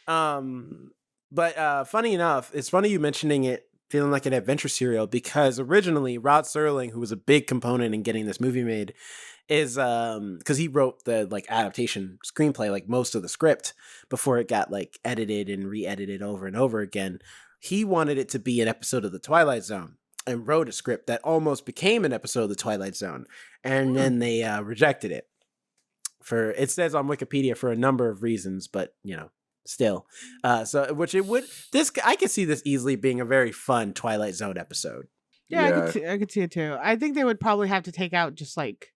But funny enough, it's funny you mentioning it feeling like an adventure serial because originally Rod Serling, who was a big component in getting this movie made, is because he wrote the like adaptation screenplay, like most of the script before it got like edited and re-edited over and over again. He wanted it to be an episode of The Twilight Zone and wrote a script that almost became an episode of The Twilight Zone, and then they rejected it. For it says on Wikipedia for a number of reasons, but you know. Still, so which it would I could see this easily being a very fun Twilight Zone episode. Yeah, I could see it too. I think they would probably have to take out just like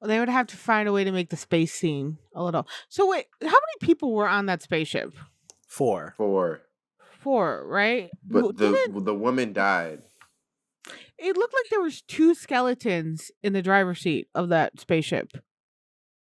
they would have to find a way to make the space scene a little. So wait, how many people were on that spaceship? 4. 4. 4, right? But the woman died. It looked like there was 2 skeletons in the driver's seat of that spaceship.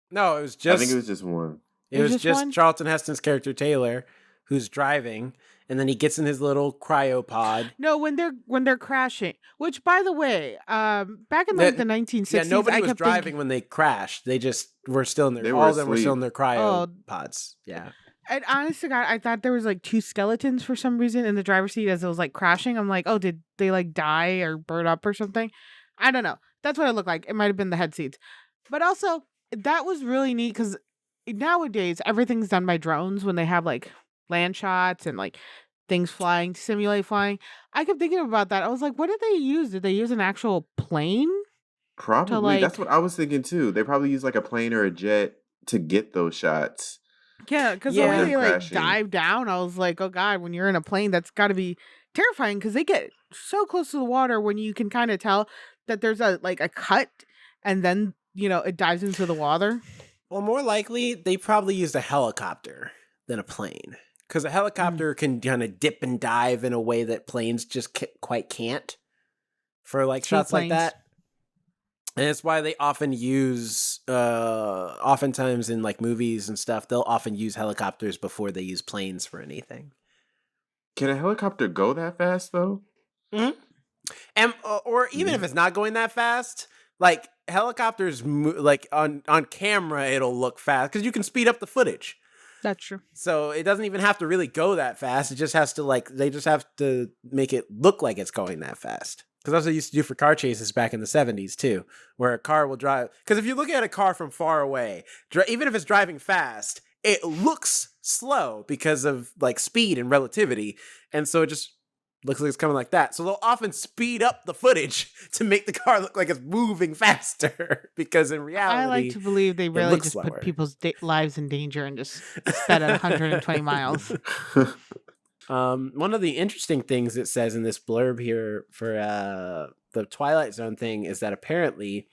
No, it was just. I think it was just one. It was just one? Charlton Heston's character Taylor, who's driving, and then he gets in his little cryopod. No, when they're crashing. Which, by the way, back in like the 1960s, Yeah, nobody I was kept driving thinking, when they crashed. They just were still in They their. were All of them were still asleep. in their oh, cryopods. Yeah. and honest to God, I thought there was like two skeletons for some reason in the driver's seat as it was like crashing. I'm like, oh, did they like die or burn up or something? I don't know. That's what it looked like. It might have been the head seats, but also that was really neat because nowadays everything's done by drones when they have like land shots and like things flying to simulate flying. I kept thinking about that. I was like, what did they use? Did they use an actual plane to Probably. That's like? what I was thinking too. They probably use like a plane or a jet to get those shots Yeah, because the of way Yeah. them they like crashing. dive down, I was like, oh God, when you're in a plane, that's got to be terrifying because they get so close to the water when you can kind of tell that there's a like a cut and then, it dives into the water. Well, more likely, they probably used a helicopter than a plane. Because a helicopter can kind of dip and dive in a way that planes just quite can't for like shots like Seaplanes. that. And it's why they often use, oftentimes in like movies and stuff, they'll often use helicopters before they use planes for anything. Can a helicopter go that fast though? Mm-hmm. And or even if it's not going that fast, like helicopters, like on camera, it'll look fast because you can speed up the footage. That's true. So it doesn't even have to really go that fast. It just has to they just have to make it look like it's going that fast. Because that's what they used to do for car chases back in the 70s too, where a car will drive. Because if you look at a car from far away, even if it's driving fast, it looks slow because of like speed and relativity. And so it just looks like it's coming like that. So they'll often speed up the footage to make the car look like it's moving faster. Because in reality, I like to believe they really looks just slower. put people's lives in danger and just sped at 120 miles. One of the interesting things it says in this blurb here for the Twilight Zone thing is that apparently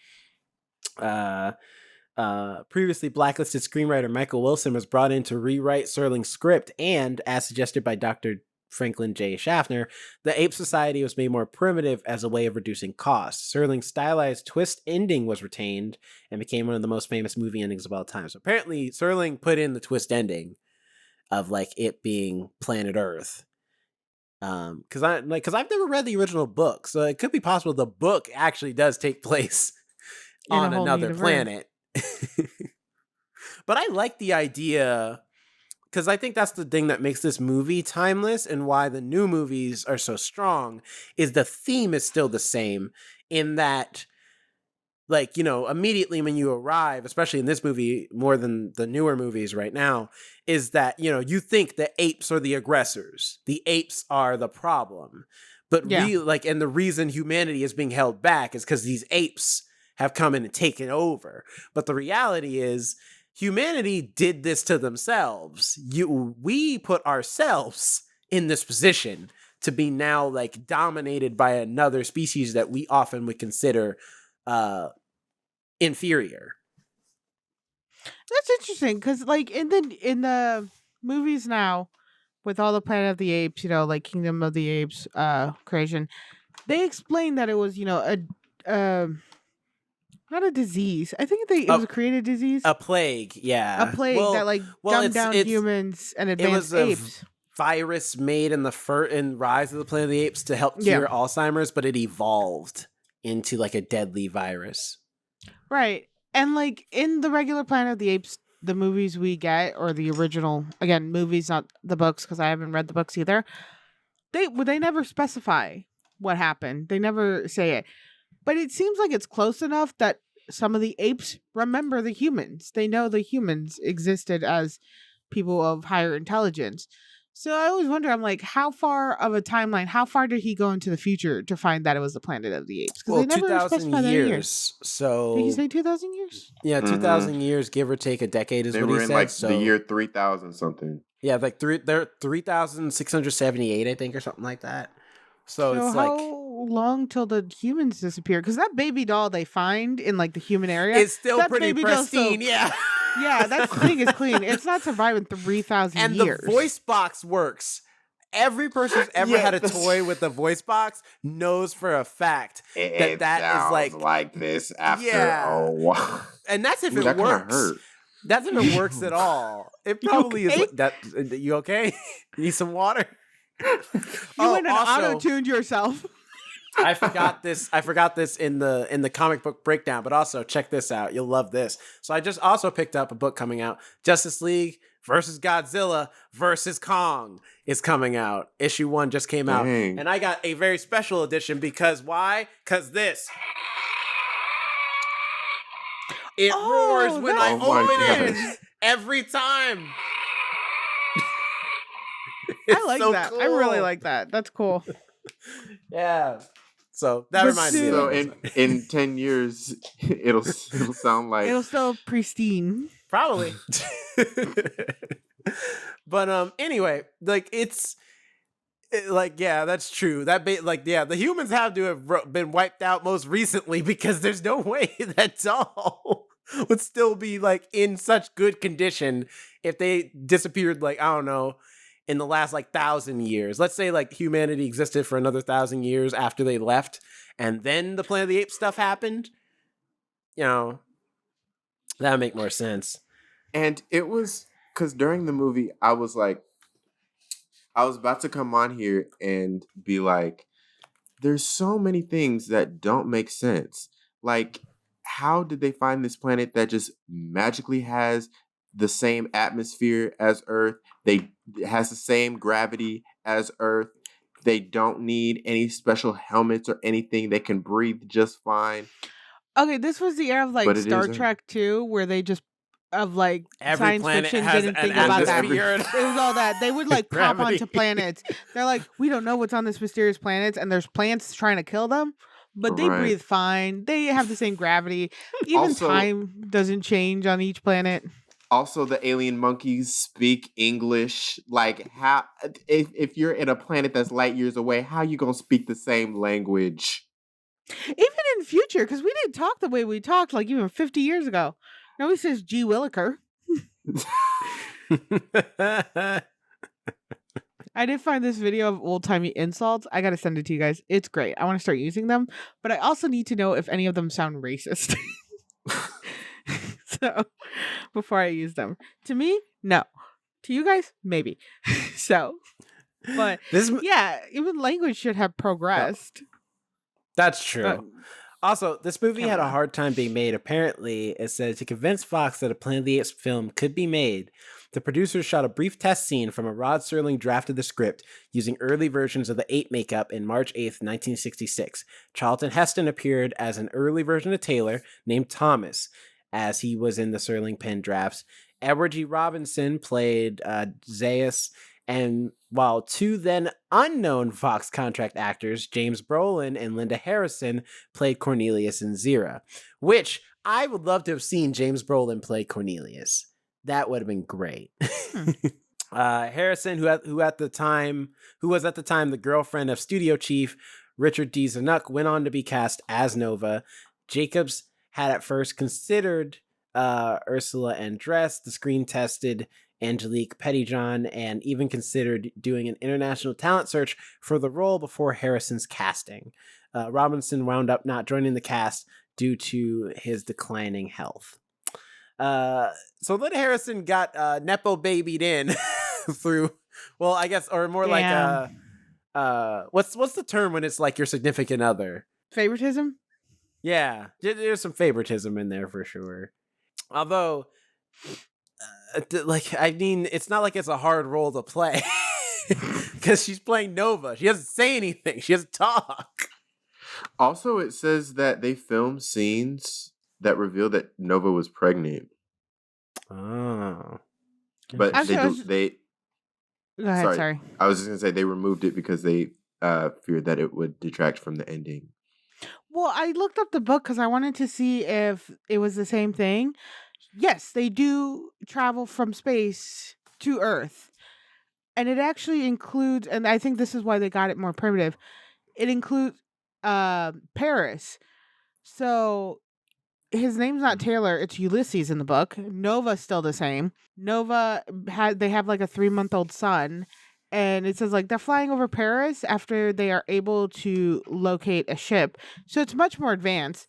previously blacklisted screenwriter Michael Wilson was brought in to rewrite Serling's script, and as suggested by Dr. Franklin J. Schaffner, the Ape Society was made more primitive as a way of reducing costs. Serling's stylized twist ending was retained and became one of the most famous movie endings of all time. So apparently Serling put in the twist ending of like it being planet Earth. Because I've never read the original book, so it could be possible the book actually does take place on another planet. But I like the idea because I think that's the thing that makes this movie timeless and why the new movies are so strong is the theme is still the same in that, like, immediately when you arrive, especially in this movie more than the newer movies right now, is that, you think the apes are the aggressors. The apes are the problem. But and the reason humanity is being held back is because these apes have come in and taken over. But the reality is humanity did this to themselves. We put ourselves in this position to be now like dominated by another species that we often would consider inferior. That's interesting because like in the movies now with all the Planet of the Apes, like Kingdom of the Apes creation, they explained that it was, not a disease. I think it was a created disease. A plague, yeah. A plague that like dumbed down humans and advanced apes. Virus made in in Rise of the Planet of the Apes to help cure Alzheimer's, but it evolved into like a deadly virus. Right. And like in the regular Planet of the Apes, the movies we get, or the original, again, movies, not the books, because I haven't read the books either, they never specify what happened. They never say it. But it seems like it's close enough that some of the apes remember the humans. They know the humans existed as people of higher intelligence. So I always wonder, I'm like, how far of a timeline, how far did he go into the future to find that it was the Planet of the Apes? Because they never 2,000 years. So did you say 2,000 years? Yeah, 2,000 years, give or take a decade is they what were he in said. Like so the year 3000 something. Yeah, like they're 3,678, I think, or something like that. So it's how like long till the humans disappear? Because that baby doll they find in like the human area, it's still pretty pristine. Yeah. Yeah, that thing is clean. It's not surviving 3,000 years. And the voice box works. Every person who's ever had a toy with a voice box knows for a fact that is like this after a while. And that's if it works. That's if it works at all. It probably is like that. You okay? You need some water? You went and also, auto-tuned yourself. I forgot this. I forgot this in the comic book breakdown. But also, check this out. You'll love this. So I just also picked up a book coming out. Justice League versus Godzilla versus Kong is coming out. Issue 1 just came out, Dang. and I got a very special edition because why? Because this. It roars when I that's open fun. it every time. I like so that. Cool. I really like that. That's cool. Yeah. So that But reminds me. So Of in 10 years, it'll sound like It'll still pristine. Probably. But anyway, like yeah, that's true. The humans have to have been wiped out most recently because there's no way that doll would still be like in such good condition if they disappeared, like, I don't know, in the last like 1,000 years. Let's say like humanity existed for another 1,000 years after they left, and then the Planet of the Apes stuff happened. You know, that would make more sense. And it was because during the movie, I was about to come on here and be like, there's so many things that don't make sense. Like, how did they find this planet that just magically has the same atmosphere as Earth? It has the same gravity as Earth. They don't need any special helmets or anything. They can breathe just fine. Okay, this was the era of like But it Star is Trek too, where they just of like Every science planet fiction has didn't an think about that. atmosphere. It was all that they would like pop Gravity. onto planets. They're like, we don't know what's on this mysterious planet, and there's plants trying to kill them, but they Right. breathe fine. They have the same gravity. Even Also- time doesn't change on each planet. Also, the alien monkeys speak English. Like, how if you're in a planet that's light years away, how you gonna speak the same language? Even in future, because we didn't talk the way we talked like even 50 years ago. Nobody says G Williker. I did find this video of old timey insults. I gotta send it to you guys. It's great. I want to start using them, but I also need to know if any of them sound racist. So before I use them, to me, no. To you guys, maybe. So, but yeah, even language should have progressed. That's true. Also, this movie had a on. hard time being made. Apparently, it said to convince Fox that a Planet of the Apes film could be made, the producers shot a brief test scene from a Rod Serling draft of the script using early versions of the ape makeup in March 8th, 1966. Charlton Heston appeared as an early version of Taylor named Thomas, as he was in the Serling pen drafts. Edward G. Robinson played Zaius, and while two then unknown Fox contract actors, James Brolin and Linda Harrison, played Cornelius and Zira, which I would love to have seen James Brolin play Cornelius. That would have been great. Harrison, who was at the time the girlfriend of studio chief Richard D. Zanuck, went on to be cast as Nova. Jacobs had at first considered Ursula Andress, the screen-tested Angelique Pettyjohn, and even considered doing an international talent search for the role before Harrison's casting. Robinson wound up not joining the cast due to his declining health. So Linda Harrison got Nepo babied in through, well, I guess, or more like what's the term when it's like your significant other? Favoritism? Yeah, there's some favoritism in there for sure. Although, I mean, it's not like it's a hard role to play because she's playing Nova. She doesn't say anything. She doesn't talk. Also, it says that they filmed scenes that reveal that Nova was pregnant. Oh, but they Go ahead. Sorry. I was just gonna say they removed it because they feared that it would detract from the ending. Well, I looked up the book because I wanted to see if it was the same thing. Yes, they do travel from space to Earth. And it actually includes, and I think this is why they got it more primitive, it includes Paris. So his name's not Taylor, it's Ulysses in the book. Nova's still the same. Nova, they have like a 3-month-old son. And it says like they're flying over Paris after they are able to locate a ship. So it's much more advanced.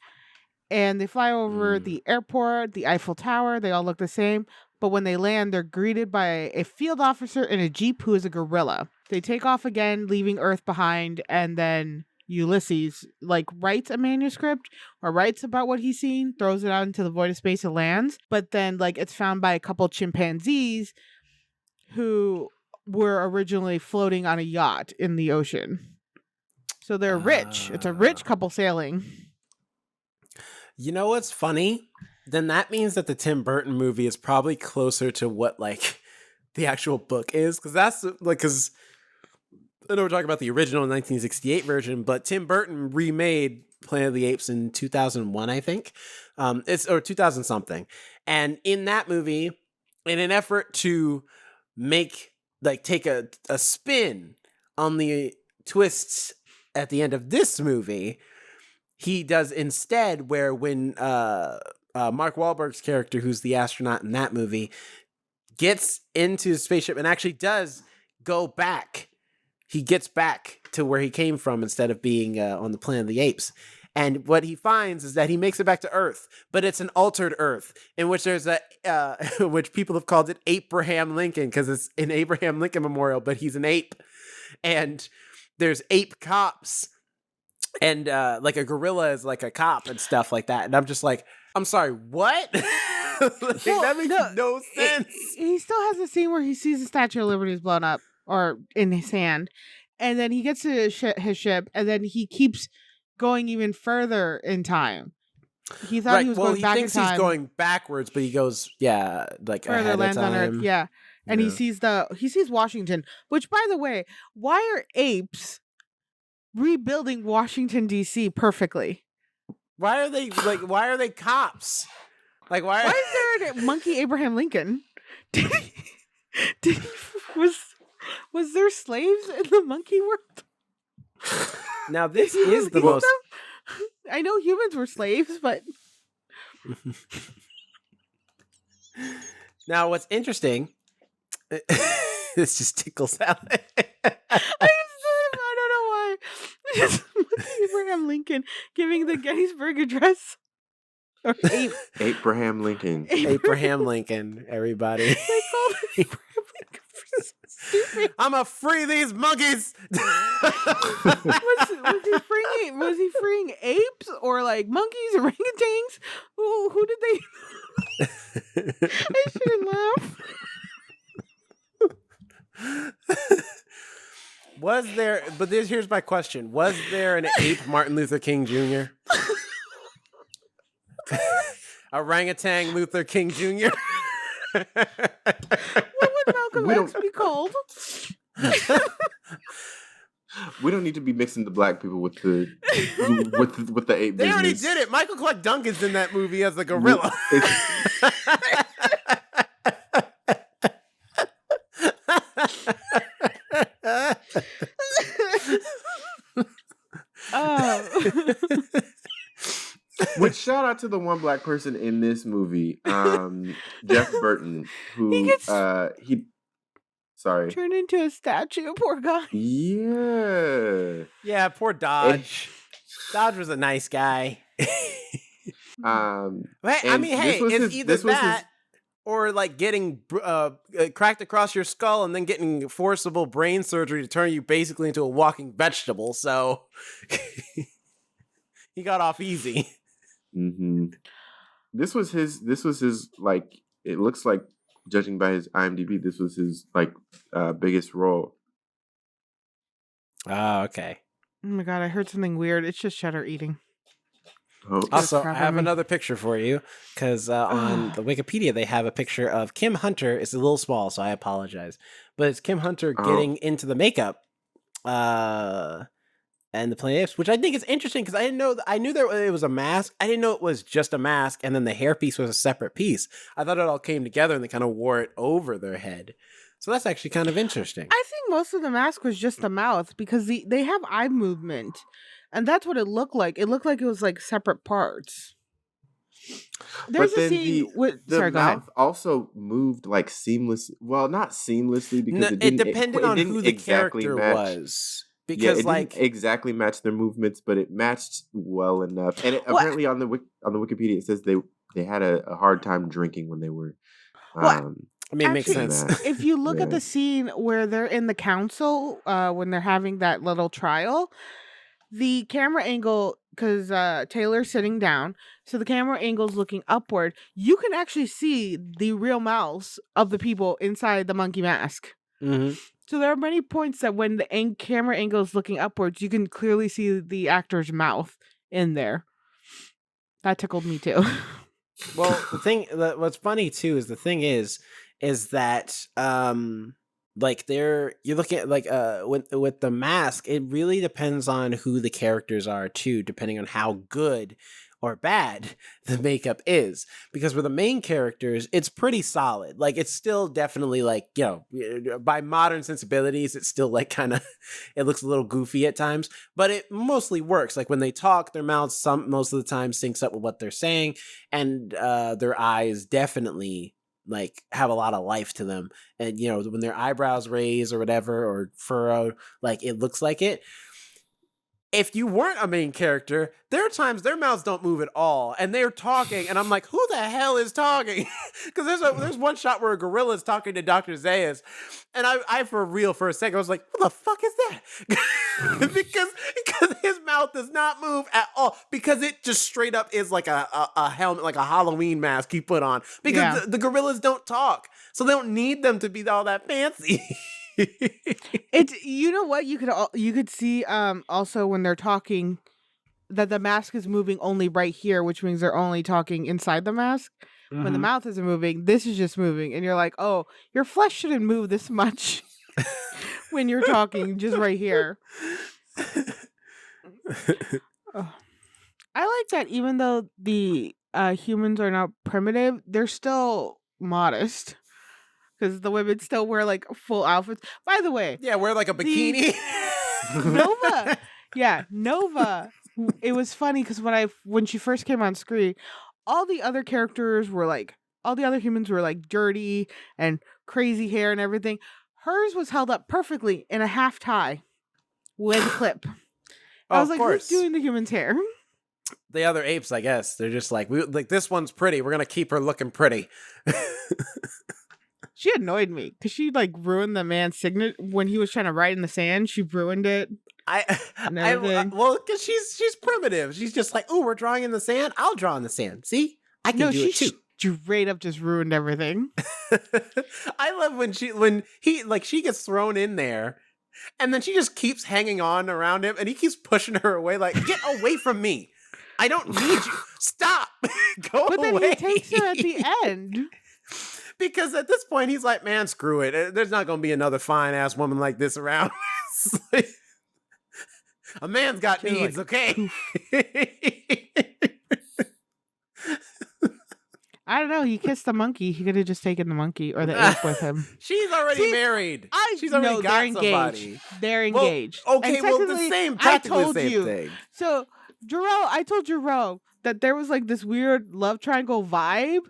And they fly over the airport, the Eiffel Tower. They all look the same. But when they land, they're greeted by a field officer in a Jeep who is a gorilla. They take off again, leaving Earth behind, and then Ulysses like writes a manuscript or writes about what he's seen, throws it out into the void of space and lands. But then like it's found by a couple chimpanzees who were originally floating on a yacht in the ocean. So they're rich. It's a rich couple sailing. You know what's funny? Then that means that the Tim Burton movie is probably closer to what like the actual book is, because that's like because I know we're talking about the original 1968 version, but Tim Burton remade Planet of the Apes in 2001, I think. It's or 2000 something, and in that movie, in an effort to make like take a spin on the twists at the end of this movie, he does instead where when Mark Wahlberg's character, who's the astronaut in that movie, gets into his spaceship and actually does go back. He gets back to where he came from instead of being on the Planet of the Apes. And what he finds is that he makes it back to Earth, but it's an altered Earth in which there's a, which people have called it Abraham Lincoln because it's an Abraham Lincoln memorial, but he's an ape. And there's ape cops and like a gorilla is like a cop and stuff like that. And I'm just like, I'm sorry, what? Like, Well, that makes no sense. He still has a scene where he sees the Statue of Liberty is blown up or in his hand, and then he gets to his ship, and then he keeps going even further in time. He thought he was going back in time. He thinks he's going backwards, but he goes, yeah, like further ahead lands of time. on Earth, yeah. And he sees Washington, which, by the way, why are apes rebuilding Washington D.C. perfectly? Why are they cops? Like why is there a monkey Abraham Lincoln? Was there slaves in the monkey world? Now this is the most. I know humans were slaves, but now what's interesting? This just tickles out. I don't know why. Abraham Lincoln giving the Gettysburg Address. Or Abraham Lincoln. Abraham Lincoln, everybody. They called Abraham Lincoln for stupid. I'ma free these monkeys. Was he freeing apes or like monkeys, orangutans? Who did they? I shouldn't laugh. Was there? But here's my question: was there an ape Martin Luther King Jr.? Orangutan Luther King Jr. What would Malcolm X be called? We don't need to be mixing the black people with the with the ape. They already did it. Michael Clark Duncan's in that movie as a gorilla. Which shout out to the one black person in this movie, Jeff Burton, who he turned into a statue. Poor guy. Yeah, poor Dodge. Dodge was a nice guy. I mean, hey, it's either that or like getting cracked across your skull and then getting forcible brain surgery to turn you basically into a walking vegetable. So he got off easy. Mm-hmm. This was his like, it looks like, judging by his IMDb, this was his like biggest role. Oh, okay. Oh my god, I heard something weird. It's just Cheddar eating. Oh. Also, I have another picture for you because on the Wikipedia they have a picture of Kim Hunter. It's a little small, so I apologize, but it's Kim Hunter getting into the makeup and the Planet of the Apes, which I think is interesting because I didn't know. I knew that it was a mask. I didn't know it was just a mask, and then the hairpiece was a separate piece. I thought it all came together, and they kind of wore it over their head. So that's actually kind of interesting. I think most of the mask was just the mouth because they have eye movement, and that's what it looked like. It looked like it was like separate parts. There's a scene with the mouth also moved like seamlessly. Well, not seamlessly because it depended on who the character was. Because it didn't exactly match their movements, but it matched well enough. And apparently on the Wikipedia it says they had a hard time drinking when they were. I mean, it makes Actually, sense. if you look at Yeah. the scene where they're in the council, when they're having that little trial, the camera angle, because Taylor's sitting down, so the camera angle's looking upward. You can actually see the real mouths of the people inside the monkey mask. hmm So there are many points that when the camera angle is looking upwards, you can clearly see the actor's mouth in there. That tickled me too. Well, what's funny too is the thing is that like you're looking at like with the mask, it really depends on who the characters are too, depending on how good or bad the makeup is. Because with the main characters, it's pretty solid. Like it's still definitely like, by modern sensibilities, it's still like kind of it looks a little goofy at times, but it mostly works. Like when they talk, their mouths most of the time syncs up with what they're saying, and their eyes definitely like have a lot of life to them. And when their eyebrows raise or whatever or furrow, like it looks like it. If you weren't a main character, there are times their mouths don't move at all, and they're talking, and I'm like, who the hell is talking? Because there's one shot where a gorilla is talking to Dr. Zayas, and I for real, for a second, I was like, what the fuck is that? because his mouth does not move at all, because it just straight up is like a helmet, like a Halloween mask he put on, because the gorillas don't talk, so they don't need them to be all that fancy. It's what you could see also when they're talking that the mask is moving only right here, which means they're only talking inside the mask. When the mouth isn't moving, this is just moving, and you're like, oh, your flesh shouldn't move this much when you're talking just right here. Oh. I like that even though the humans are not primitive, they're still modest. Because the women still wear like full outfits. By the way, wear like a bikini. Nova. Yeah, Nova. It was funny because when she first came on screen, all the other humans were like dirty and crazy hair and everything. Hers was held up perfectly in a half tie with a clip. I was like, who's doing the human's hair? The other apes, I guess. They're just like, this one's pretty. We're going to keep her looking pretty. She annoyed me because she like ruined the man's signature when he was trying to write in the sand. She ruined it. Well, because she's primitive. She's just like, oh, we're drawing in the sand. I'll draw in the sand. See, I can do it too. Straight up just ruined everything. I love when she gets thrown in there, and then she just keeps hanging on around him, and he keeps pushing her away. Like, get away from me! I don't need you. Stop. Go away. But then he takes her at the end. Because at this point, he's like, man, screw it. There's not going to be another fine-ass woman like this around. A man's got needs, okay? I don't know. He kissed the monkey. He could have just taken the monkey or the ape with him. She's already married. She's already got somebody. They're engaged. Well, okay, practically the same thing. So, I told Jerome that there was like this weird love triangle vibe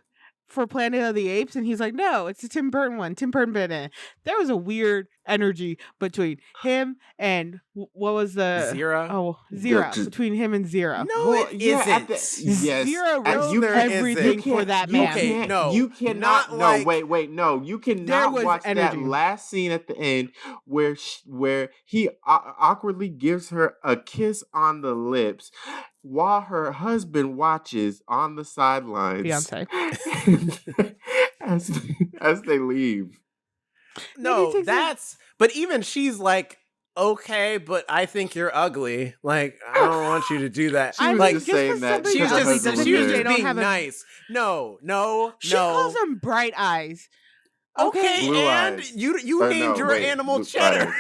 for Planet of the Apes, and he's like, no, it's the Tim Burton one. Tim Burton been in. There was a weird energy between him and what was the Zira? Oh, Zira. Between him and Zira. No, it isn't. Zira wrote everything for that man. You cannot. No, you cannot watch that last scene at the end where he awkwardly gives her a kiss on the lips while her husband watches on the sidelines. Beyonce. as they leave. No, but even she's like, okay, but I think you're ugly. Like, I don't want you to do that. She was just saying that. She was just being nice. No. She calls them bright eyes. Okay, Blue and eyes. you named your animal Cheddar.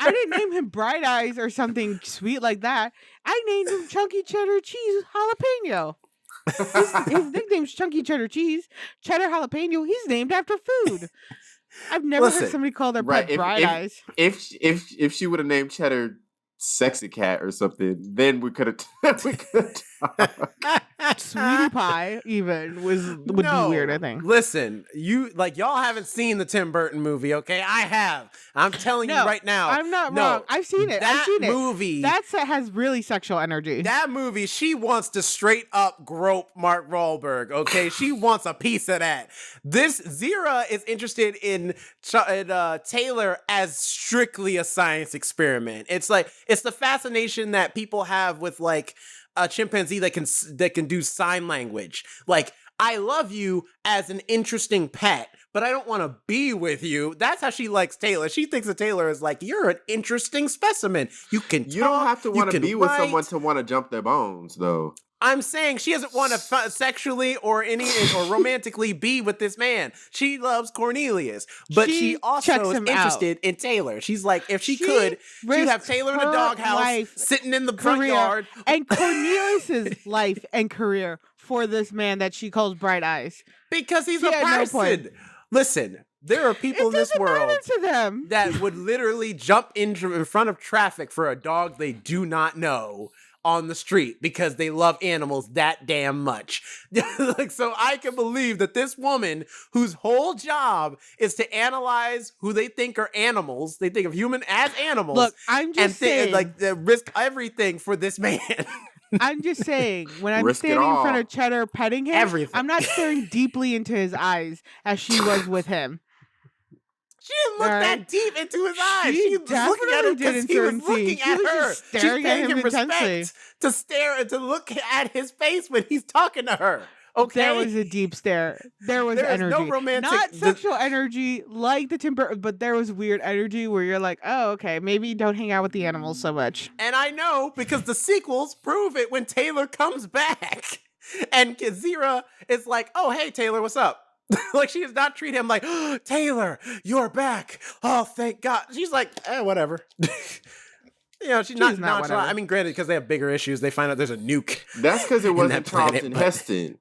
I didn't name him Bright Eyes or something sweet like that. I named him Chunky Cheddar Cheese Jalapeno. His nickname's Chunky Cheddar Cheese. Cheddar Jalapeno. He's named after food. I've never heard somebody call their pet Bright Eyes. If she would have named Cheddar Sexy Cat or something, then we could have talked. Sweetie Pie even would be weird, I think. Listen, y'all haven't seen the Tim Burton movie, okay? I have. I'm telling you No, right now. I'm not no, wrong. I've seen it. That I've seen it. movie. That has really sexual energy. That movie, she wants to straight up grope Mark Wahlberg, okay? She wants a piece of that. This Zira is interested in Taylor as strictly a science experiment. It's the fascination that people have with like a chimpanzee that can do sign language. Like, I love you as an interesting pet, but I don't want to be with you. That's how she likes Taylor. She thinks of Taylor as like, you're an interesting specimen. You can talk, You don't have to want to be with write. someone to want to jump their bones, though. I'm saying she doesn't want to sexually or romantically be with this man. She loves Cornelius, but she also is interested in Taylor. She's like, if she could, she'd have Taylor in a doghouse, sitting in the front yard. And Cornelius's life and career for this man that she calls Bright Eyes. Because he's a person. Listen, there are people in this world that would literally jump in front of traffic for a dog they do not know on the street because they love animals that damn much. Like, so I can believe that this woman whose whole job is to analyze who they think are animals, they think of human as animals. Look, I'm just saying, like, they risk everything for this man. I'm just saying, when I'm standing in front of Cheddar petting him, I'm not staring deeply into his eyes as she was with him. She didn't look that deep into his eyes. She was looking at him because he was looking at her. She's paying him respect to stare and to look at his face when he's talking to her. Okay, there was a deep stare. There was energy. No romantic, not sexual energy like the Tim Burton, but there was weird energy where you're like, oh, okay, maybe don't hang out with the animals so much. And I know because the sequels prove it when Taylor comes back, and Zira is like, "Oh, hey, Taylor, what's up?" Like, she does not treat him like, oh, Taylor, you're back. Oh, thank God. She's like, whatever. She's not nonchalant. I mean, granted, because they have bigger issues, they find out there's a nuke. That's because it wasn't Charlton Heston.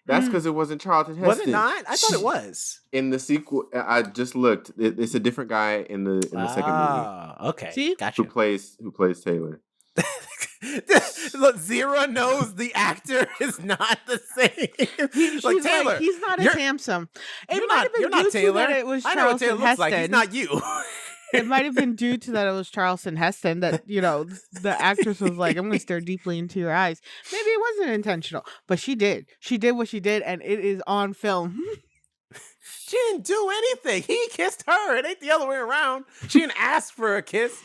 That's because it wasn't Charlton Heston. Was it not? I thought it was. In the sequel, I just looked. It's a different guy in the second movie. Okay. See? Gotcha. Who plays Taylor. Look, Zira knows the actor is not the same. She's Taylor, he's not as handsome. You're not Taylor. It was I know what Taylor Charlton looks like. He's not you. It might have been due to that it was Charlton Heston that, the actress was like, I'm going to stare deeply into your eyes. Maybe it wasn't intentional, but she did. She did what she did, and it is on film. She didn't do anything. He kissed her. It ain't the other way around. She didn't ask for a kiss.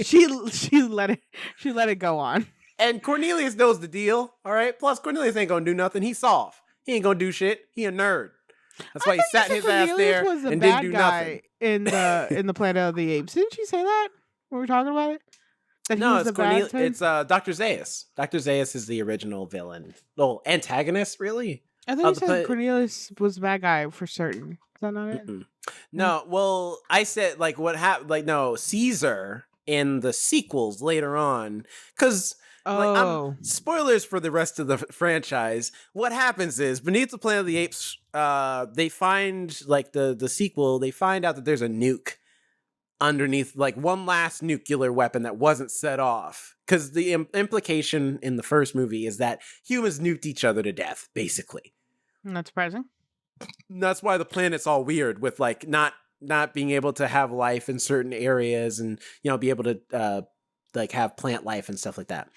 She let it go on. And Cornelius knows the deal, all right? Plus, Cornelius ain't gonna do nothing. He's soft. He ain't gonna do shit. He a nerd. That's why he sat his ass there and didn't do nothing. In the Planet of the Apes. Didn't she say that when we were talking about it? That no, it's Cornelius. It's Dr. Zaius. Dr. Zaius is the original villain. Oh, antagonist, really? I thought you said Cornelius was the bad guy for certain. Is that not it? No, well, I said, like, what happened? Like, no, Caesar in the sequels later on, because spoilers for the rest of the franchise. What happens is beneath the Planet of the Apes, they find, like, the sequel. They find out that there's a nuke underneath, like, one last nuclear weapon that wasn't set off. Because the implication in the first movie is that humans nuked each other to death, basically. Not surprising. And that's why the planet's all weird with, like, not being able to have life in certain areas and, be able to, like, have plant life and stuff like that.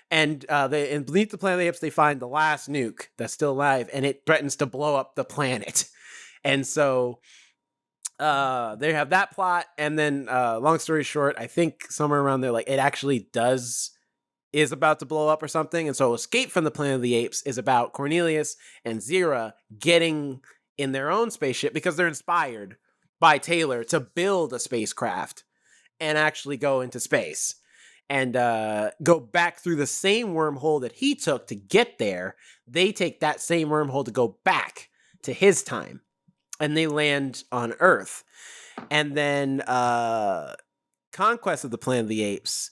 And beneath the Planet of the Apes, they find the last nuke that's still alive, and it threatens to blow up the planet. And so they have that plot, and then long story short, I think somewhere around there, like, it actually is about to blow up or something. And so Escape from the Planet of the Apes is about Cornelius and Zira getting in their own spaceship because they're inspired by Taylor to build a spacecraft and actually go into space and go back through the same wormhole that he took to get there. They take that same wormhole to go back to his time, and they land on Earth. And then Conquest of the Planet of the Apes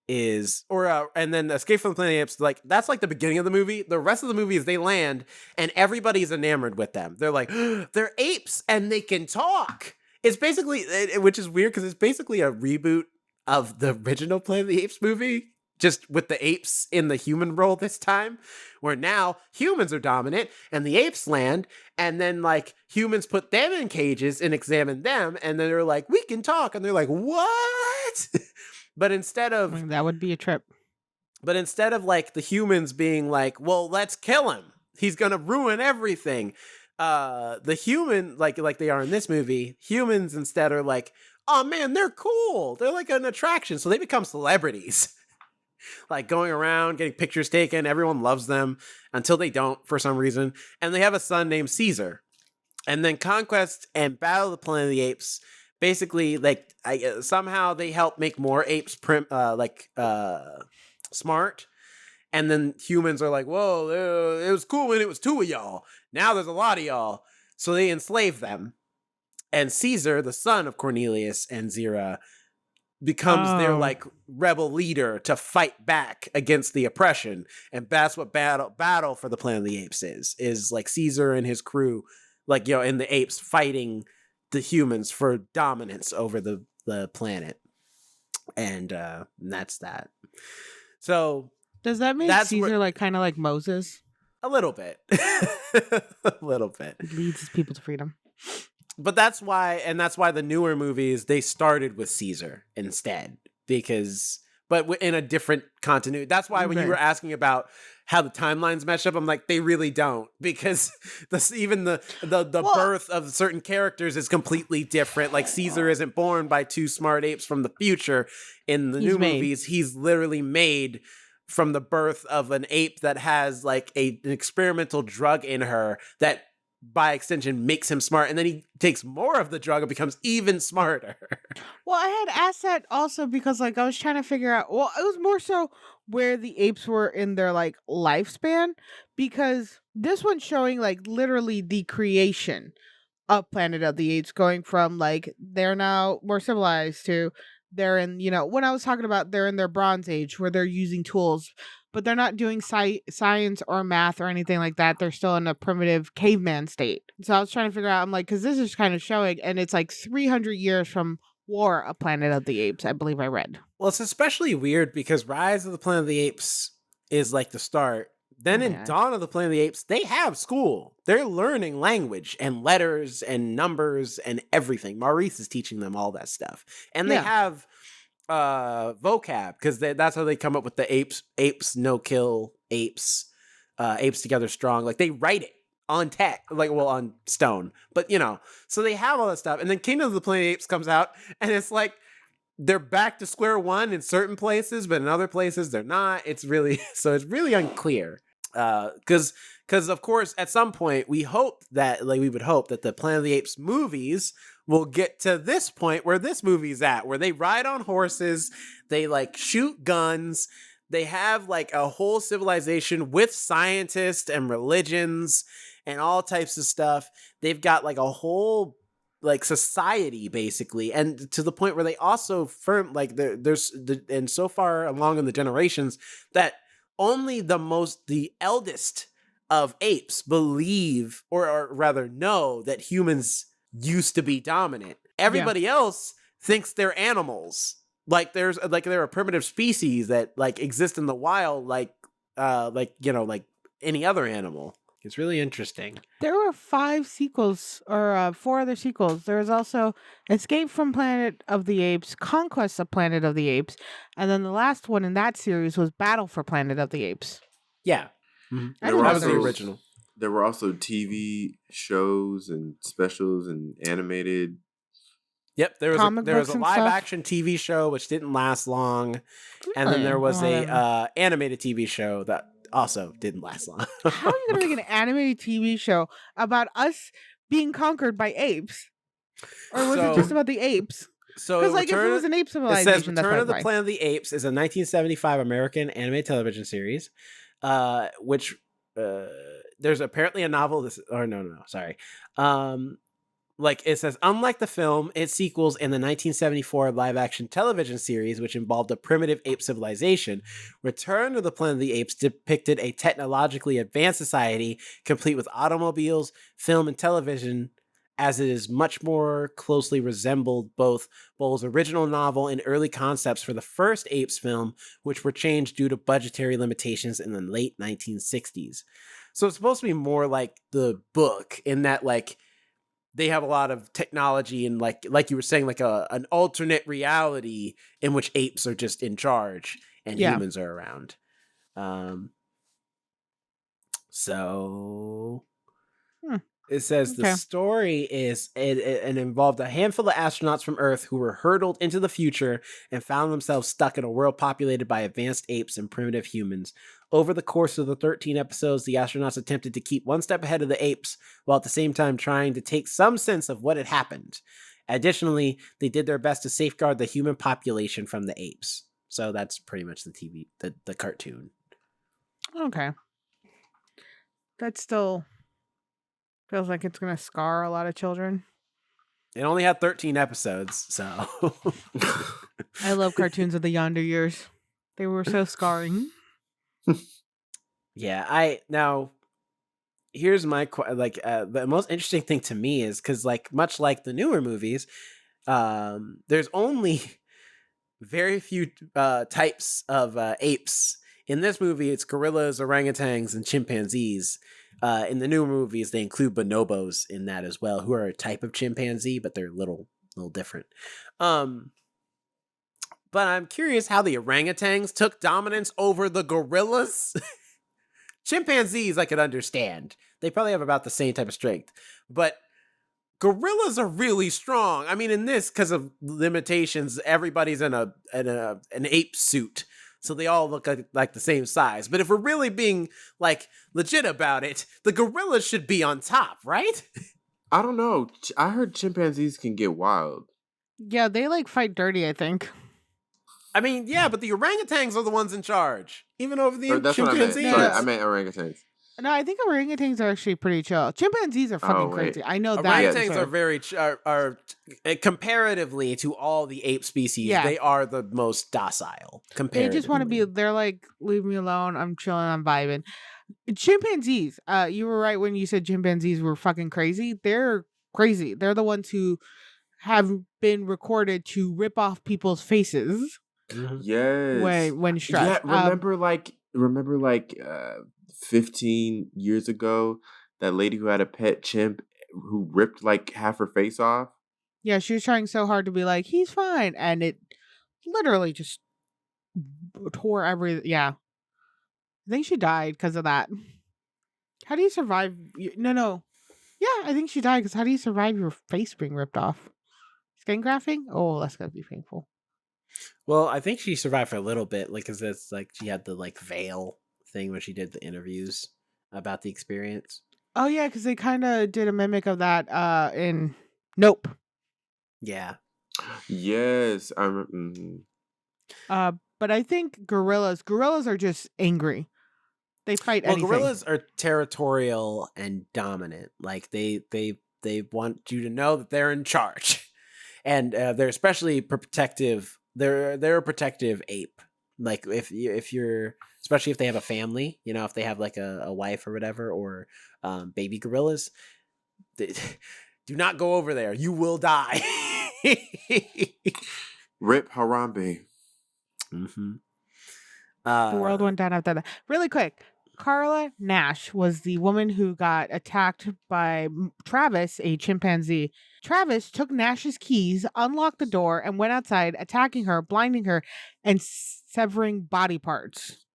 and then Escape from the Planet of the Apes, like, that's like the beginning of the movie. The rest of the movie is they land and everybody's enamored with them. They're like, they're apes and they can talk. It's basically, which is weird because it's basically a reboot of the original Planet of the Apes movie. just with the apes in the human role this time, where now humans are dominant and the apes land, and then like humans put them in cages and examine them, and then they're like, we can talk, and they're like, what? But instead I of mean, that would be a trip. like the humans being like, well, let's kill him, he's gonna ruin everything, the human, like they are in this movie, humans instead are like, oh man, they're cool, they're like an attraction, so they become celebrities. Like going around getting pictures taken, everyone loves them until they don't for some reason, and they have a son named Caesar. And then Conquest and Battle of the Planet of the Apes, basically, like somehow they help make more apes smart. And then humans are like, whoa, it was cool when it was 2 of y'all. Now there's a lot of y'all. So they enslave them. And Caesar, the son of Cornelius and Zira, becomes their like rebel leader to fight back against the oppression. And that's what battle for the Planet of the Apes is like Caesar and his crew, like, you know, in the apes fighting the humans for dominance over the planet. And that's that. So does that make Caesar like kind of like Moses? A little bit. A little bit. It leads his people to freedom. But that's why the newer movies, they started with Caesar instead, but in a different continuity. That's why when you were asking about how the timelines mesh up, I'm like, they really don't, because even the birth of certain characters is completely different. Like Caesar isn't born by 2 smart apes from the future. In the new movies, he's literally made from the birth of an ape that has like an experimental drug in her that by extension makes him smart, and then he takes more of the drug and becomes even smarter. Well, I had asked that also because like I was trying to figure out, well, it was more so where the apes were in their like lifespan, because this one's showing like literally the creation of Planet of the Apes, going from like they're now more civilized to they're in, you know, when I was talking about they're in their Bronze Age where they're using tools, but they're not doing science or math or anything like that. They're still in a primitive caveman state. So I was trying to figure out, I'm like, because this is kind of showing, and it's like 300 years from War of Planet of the Apes, I believe I read. Well, it's especially weird because Rise of the Planet of the Apes is like the start. Then in Dawn of the Planet of the Apes, they have school. They're learning language and letters and numbers and everything. Maurice is teaching them all that stuff. And they have vocab, because that's how they come up with the apes no kill apes, apes together strong. Like they write it on on stone, but you know, so they have all that stuff. And then Kingdom of the Planet of the Apes comes out, and it's like they're back to square one in certain places, but in other places they're not. It's really unclear. Because of course at some point we would hope that the Planet of the Apes movies will get to this point where this movie's at, where they ride on horses, they like shoot guns, they have like a whole civilization with scientists and religions and all types of stuff. They've got like a whole like society basically, and to the point where they also and so far along in the generations that only the eldest of apes believe, or rather know, that humans used to be dominant. Everybody else thinks they're animals. Like they're a primitive species that like exist in the wild, like any other animal. It's really interesting. There were 5 sequels, or 4 other sequels. There was also Escape from Planet of the Apes, Conquest of Planet of the Apes, and then the last one in that series was Battle for Planet of the Apes. Yeah. Mm-hmm. That was the original. There were also TV shows and specials and animated. Yep, there was a live action TV show which didn't last long, and then there was a animated TV show that also didn't last long. How are you going to make an animated TV show about us being conquered by apes? Or was it just about the apes? So because like if it was an ape civilization, it says Return of the Planet of the Apes is a 1975 American animated television series, which there's apparently a novel. Like it says, unlike the film, its sequels in the 1974 live-action television series, which involved a primitive ape civilization, Return to the Planet of the Apes depicted a technologically advanced society complete with automobiles, film, and television as it is much more closely resembled both Bowles' original novel and early concepts for the first Apes film, which were changed due to budgetary limitations in the late 1960s. So it's supposed to be more like the book in that, like, they have a lot of technology and like you were saying, like an alternate reality in which apes are just in charge and humans are around. So it says the story is it involved a handful of astronauts from Earth who were hurtled into the future and found themselves stuck in a world populated by advanced apes and primitive humans. Over the course of the 13 episodes, the astronauts attempted to keep one step ahead of the apes while at the same time trying to take some sense of what had happened. Additionally, they did their best to safeguard the human population from the apes. So that's pretty much the cartoon. Okay. That still feels like it's going to scar a lot of children. It only had 13 episodes, so. I love cartoons of the yonder years. They were so scarring. Yeah, now here's my the most interesting thing to me is because, like, much like the newer movies, there's only very few types of apes. In this movie, it's gorillas, orangutans, and chimpanzees. In the newer movies, they include bonobos in that as well, who are a type of chimpanzee, but they're a little different. But I'm curious how the orangutans took dominance over the gorillas. Chimpanzees, I could understand. They probably have about the same type of strength. But gorillas are really strong. I mean, in this, because of limitations, everybody's in an ape suit. So they all look like the same size. But if we're really being, like, legit about it, the gorillas should be on top, right? I don't know. I heard chimpanzees can get wild. Yeah, they, like, fight dirty, I think. I mean, yeah, but the orangutans are the ones in charge. Even over the that's chimpanzees. What I meant. Sorry, I meant orangutans. No, I think orangutans are actually pretty chill. Chimpanzees are fucking crazy. I know that. Orangutans are very are comparatively to all the ape species. Yeah. They are the most docile. They just want to be. They're like, leave me alone. I'm chilling. I'm vibing. Chimpanzees. You were right when you said chimpanzees were fucking crazy. They're crazy. They're the ones who have been recorded to rip off people's faces. Yes. When stressed. Yeah. Remember like 15 years ago, that lady who had a pet chimp who ripped like half her face off. Yeah, she was trying so hard to be like, he's fine, and it literally just tore yeah. I think she died because of that. How do you survive? No. Yeah, I think she died because how do you survive your face being ripped off? Skin grafting? Oh, that's gotta be painful. Well, I think she survived for a little bit, like, because it's like she had the like veil thing when she did the interviews about the experience. Oh yeah, because they kind of did a mimic of that in Nope. Yeah. Yes, I remember. Mm-hmm. But I think gorillas are just angry. They fight anything. Gorillas are territorial and dominant. Like they want you to know that they're in charge, and they're especially protective. They're a protective ape. Like if you're, especially if they have a family, you know, if they have like a wife or whatever, or baby gorillas, do not go over there. You will die. Rip Harambe. Mm-hmm. The world went down after that. Really quick, Carla Nash was the woman who got attacked by Travis, a chimpanzee. Travis took Nash's keys, unlocked the door, and went outside, attacking her, blinding her, and severing body parts.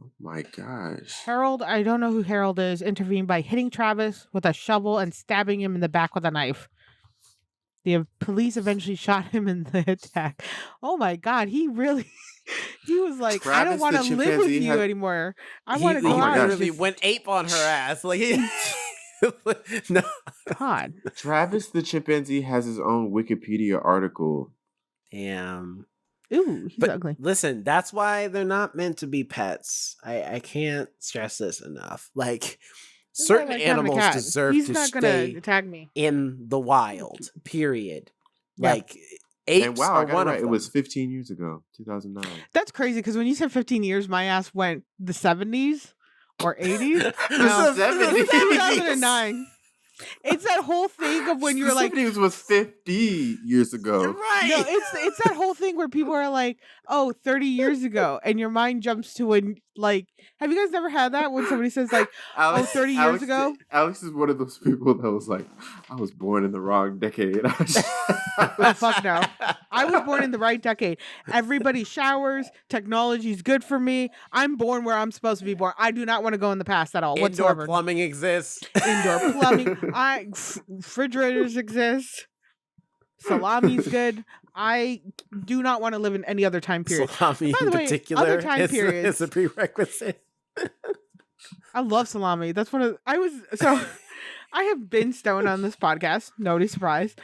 Oh my gosh. Harold, I don't know who Harold is, intervened by hitting Travis with a shovel and stabbing him in the back with a knife. The police eventually shot him in the attack. Oh my God, he really... He was like, Travis, I don't want to live with you anymore. I want to go out. He literally went ape on her ass. Like, no. God. Travis the chimpanzee has his own Wikipedia article. Damn. Ooh, he's ugly. Listen, that's why they're not meant to be pets. I can't stress this enough. Like, certain animals deserve to stay attack me in the wild. Period. Yeah. Like, apes and wow, are one of them. It was 15 years ago, 2009. That's crazy because when you said 15 years, my ass went the 70s or 80s. No, 70s. 2009. It's that whole thing of when you're the like, 70s was 50 years ago. no, Right. it's that whole thing where people are like, oh, 30 years ago, and your mind jumps to when, like, have you guys never had that when somebody says like, oh, 30 years ago? Alex is one of those people that was like, I was born in the wrong decade. Oh, fuck no. I was born in the right decade. Everybody showers. Technology's good for me. I'm born where I'm supposed to be born. I do not want to go in the past at all Indoor whatsoever. plumbing exists. Indoor plumbing. Refrigerators exist. Salami's good. I do not want to live in any other time period. Salami By the in way, particular other time is periods. a prerequisite. I love salami. That's one of I have been stoned on this podcast. No surprise.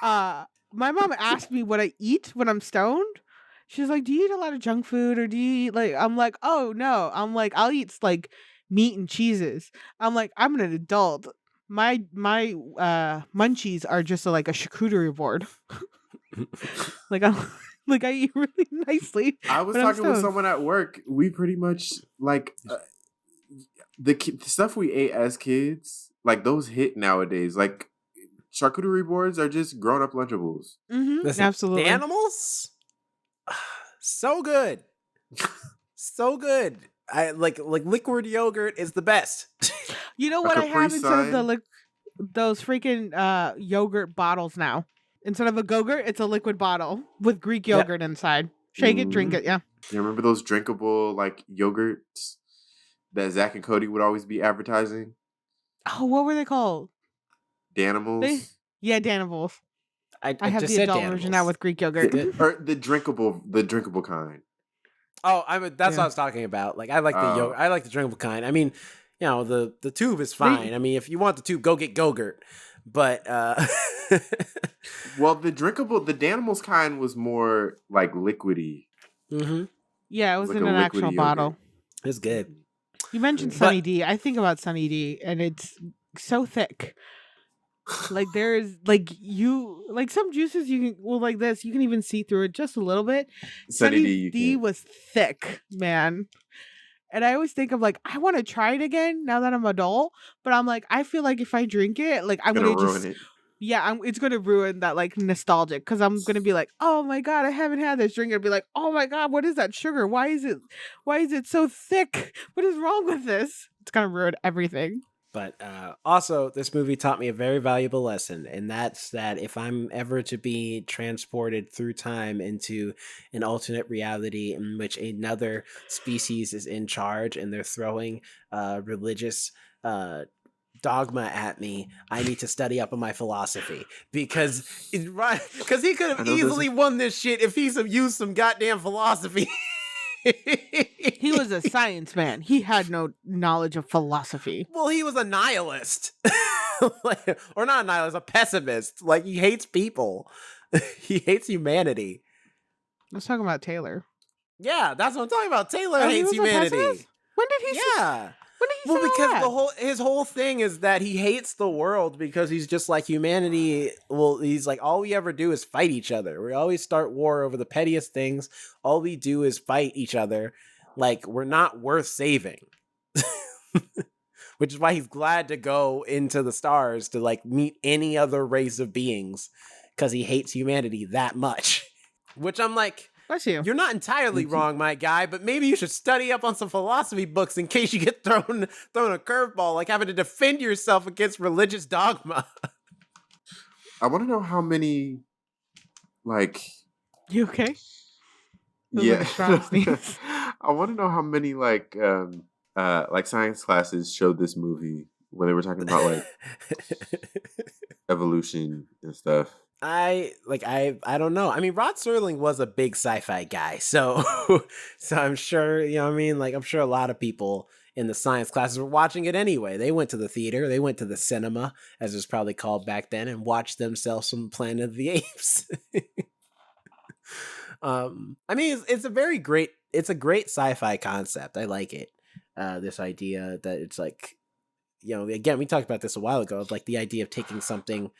My mom asked me what I eat when I'm stoned. She's like, "Do you eat a lot of junk food, or do you eat like?" I'm like, "Oh no." I'm like, "I'll eat like meat and cheeses." I'm like, "I'm an adult. My munchies are just like a charcuterie board." Like I'm like I eat really nicely. I was when I'm talking with stoned. someone at work. We pretty much like the stuff we ate as kids, like those hit nowadays. Like charcuterie boards are just grown up Lunchables. Listen, Absolutely. the animals, so good, so good. I like liquid yogurt is the best. You know A what I Capri have instead of Sun. those freaking yogurt bottles now? Instead of a Go-Gurt, it's a liquid bottle with Greek Yep. yogurt inside. Shake it, drink it, yeah. You remember those drinkable like yogurts that Zach and Cody would always be advertising? Oh, what were they called? Danimals? Yeah, Danimals. I I have just the said adult version now Danimals. with Greek yogurt. Or the drinkable kind. Oh, that's Yeah. what I was talking about. Like I like the yogurt. I like the drinkable kind. I mean, you know, the tube is fine. I mean, if you want the tube, go get Go-Gurt. But Well, the Danimals kind was more like liquidy. mm-hmm. Yeah, it was Like in a an liquidy actual yogurt. bottle. It's good. You mentioned But- Sunny D. I think about Sunny D, and it's so thick. Like there's like some juices you can like this you can even see through it just a little bit. Sunny D, Sunny you D can't. was thick, man. And I always think of like I want to try it again now that I'm adult, but I'm like I feel like if I drink it, like I'm Gonna gonna ruin just it. it's gonna ruin that like nostalgic because I'm gonna be like, oh my god, I haven't had this drink. I'll be like, oh my god, what is that sugar? Why is it so thick? What is wrong with this? It's gonna ruin everything. But also, this movie taught me a very valuable lesson, and that's that if I'm ever to be transported through time into an alternate reality in which another species is in charge and they're throwing religious dogma at me, I need to study up on my philosophy because he could have easily won this shit if he's used some goddamn philosophy. He was a science man. He had no knowledge of philosophy. Well, he was a nihilist. Or not a nihilist, a pessimist. Like, he hates people. He hates humanity. I was talking about Taylor. Yeah, that's what I'm talking about. Taylor Oh, he hates was a humanity. pessimist? When did he? Yeah. When did he? Well, say because that? his whole thing is that he hates the world because he's just like humanity. Well, he's like, all we ever do is fight each other. We always start war over the pettiest things. All we do is fight each other. Like, we're not worth saving. Which is why he's glad to go into the stars to like meet any other race of beings because he hates humanity that much. Which I'm like, Bless you. you're not entirely wrong, my guy, but maybe you should study up on some philosophy books in case you get thrown a curveball, like having to defend yourself against religious dogma. I want to know how many, like, You okay? That was like a strong sneeze. I want to know how many like science classes showed this movie when they were talking about like evolution and stuff. I don't know. I mean, Rod Serling was a big sci-fi guy, so I'm sure, you know what I mean? Like, I'm sure a lot of people in the science classes were watching it anyway. They went to the theater, they went to the cinema, as it was probably called back then, and watched themselves some Planet of the Apes. I mean, it's a great sci-fi concept. I like it. This idea that it's like, you know, again, we talked about this a while ago, of like the idea of taking something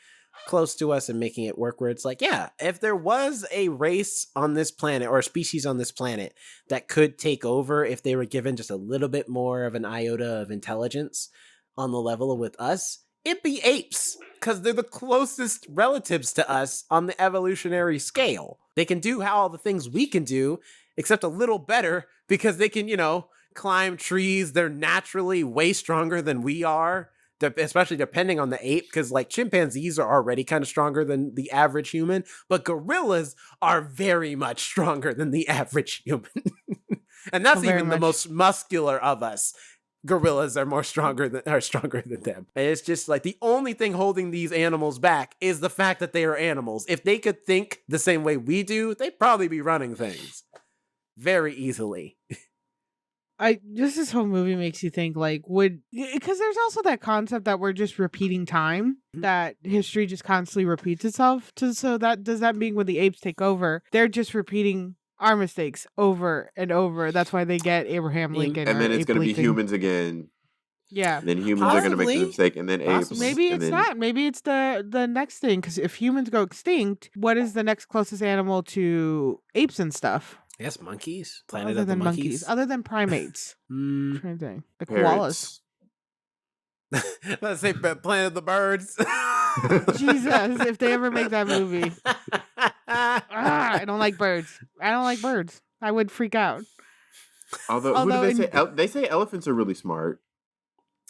close to us and making it work, where it's like, yeah, if there was a race on this planet or a species on this planet that could take over if they were given just a little bit more of an iota of intelligence on the level with us, it'd be apes, because they're the closest relatives to us on the evolutionary scale. They can do all the things we can do, except a little better, because they can, climb trees. They're naturally way stronger than we are, especially depending on the ape, because like chimpanzees are already kind of stronger than the average human, but gorillas are very much stronger than the average human. And that's even the most muscular of us. Gorillas are stronger than them. And it's just like the only thing holding these animals back is the fact that they are animals. If they could think the same way we do, they'd probably be running things very easily. This whole movie makes you think because there's also that concept that we're just repeating time, that history just constantly repeats itself. So does that mean when the apes take over, they're just repeating our mistakes over and over? That's why they get Abraham Lincoln. And then it's going to be humans again. Yeah. And then humans are going to make the mistake, and then apes. Maybe it's not. Maybe it's the next thing. Because if humans go extinct, what is the next closest animal to apes and stuff? I guess monkeys. Planet of the monkeys. Other than primates. I'm trying to think. The Parrots. koalas. Let's say Planet of the Birds. Jesus, if they ever make that movie. I don't like birds. I would freak out. Although who do they say? They say elephants are really smart.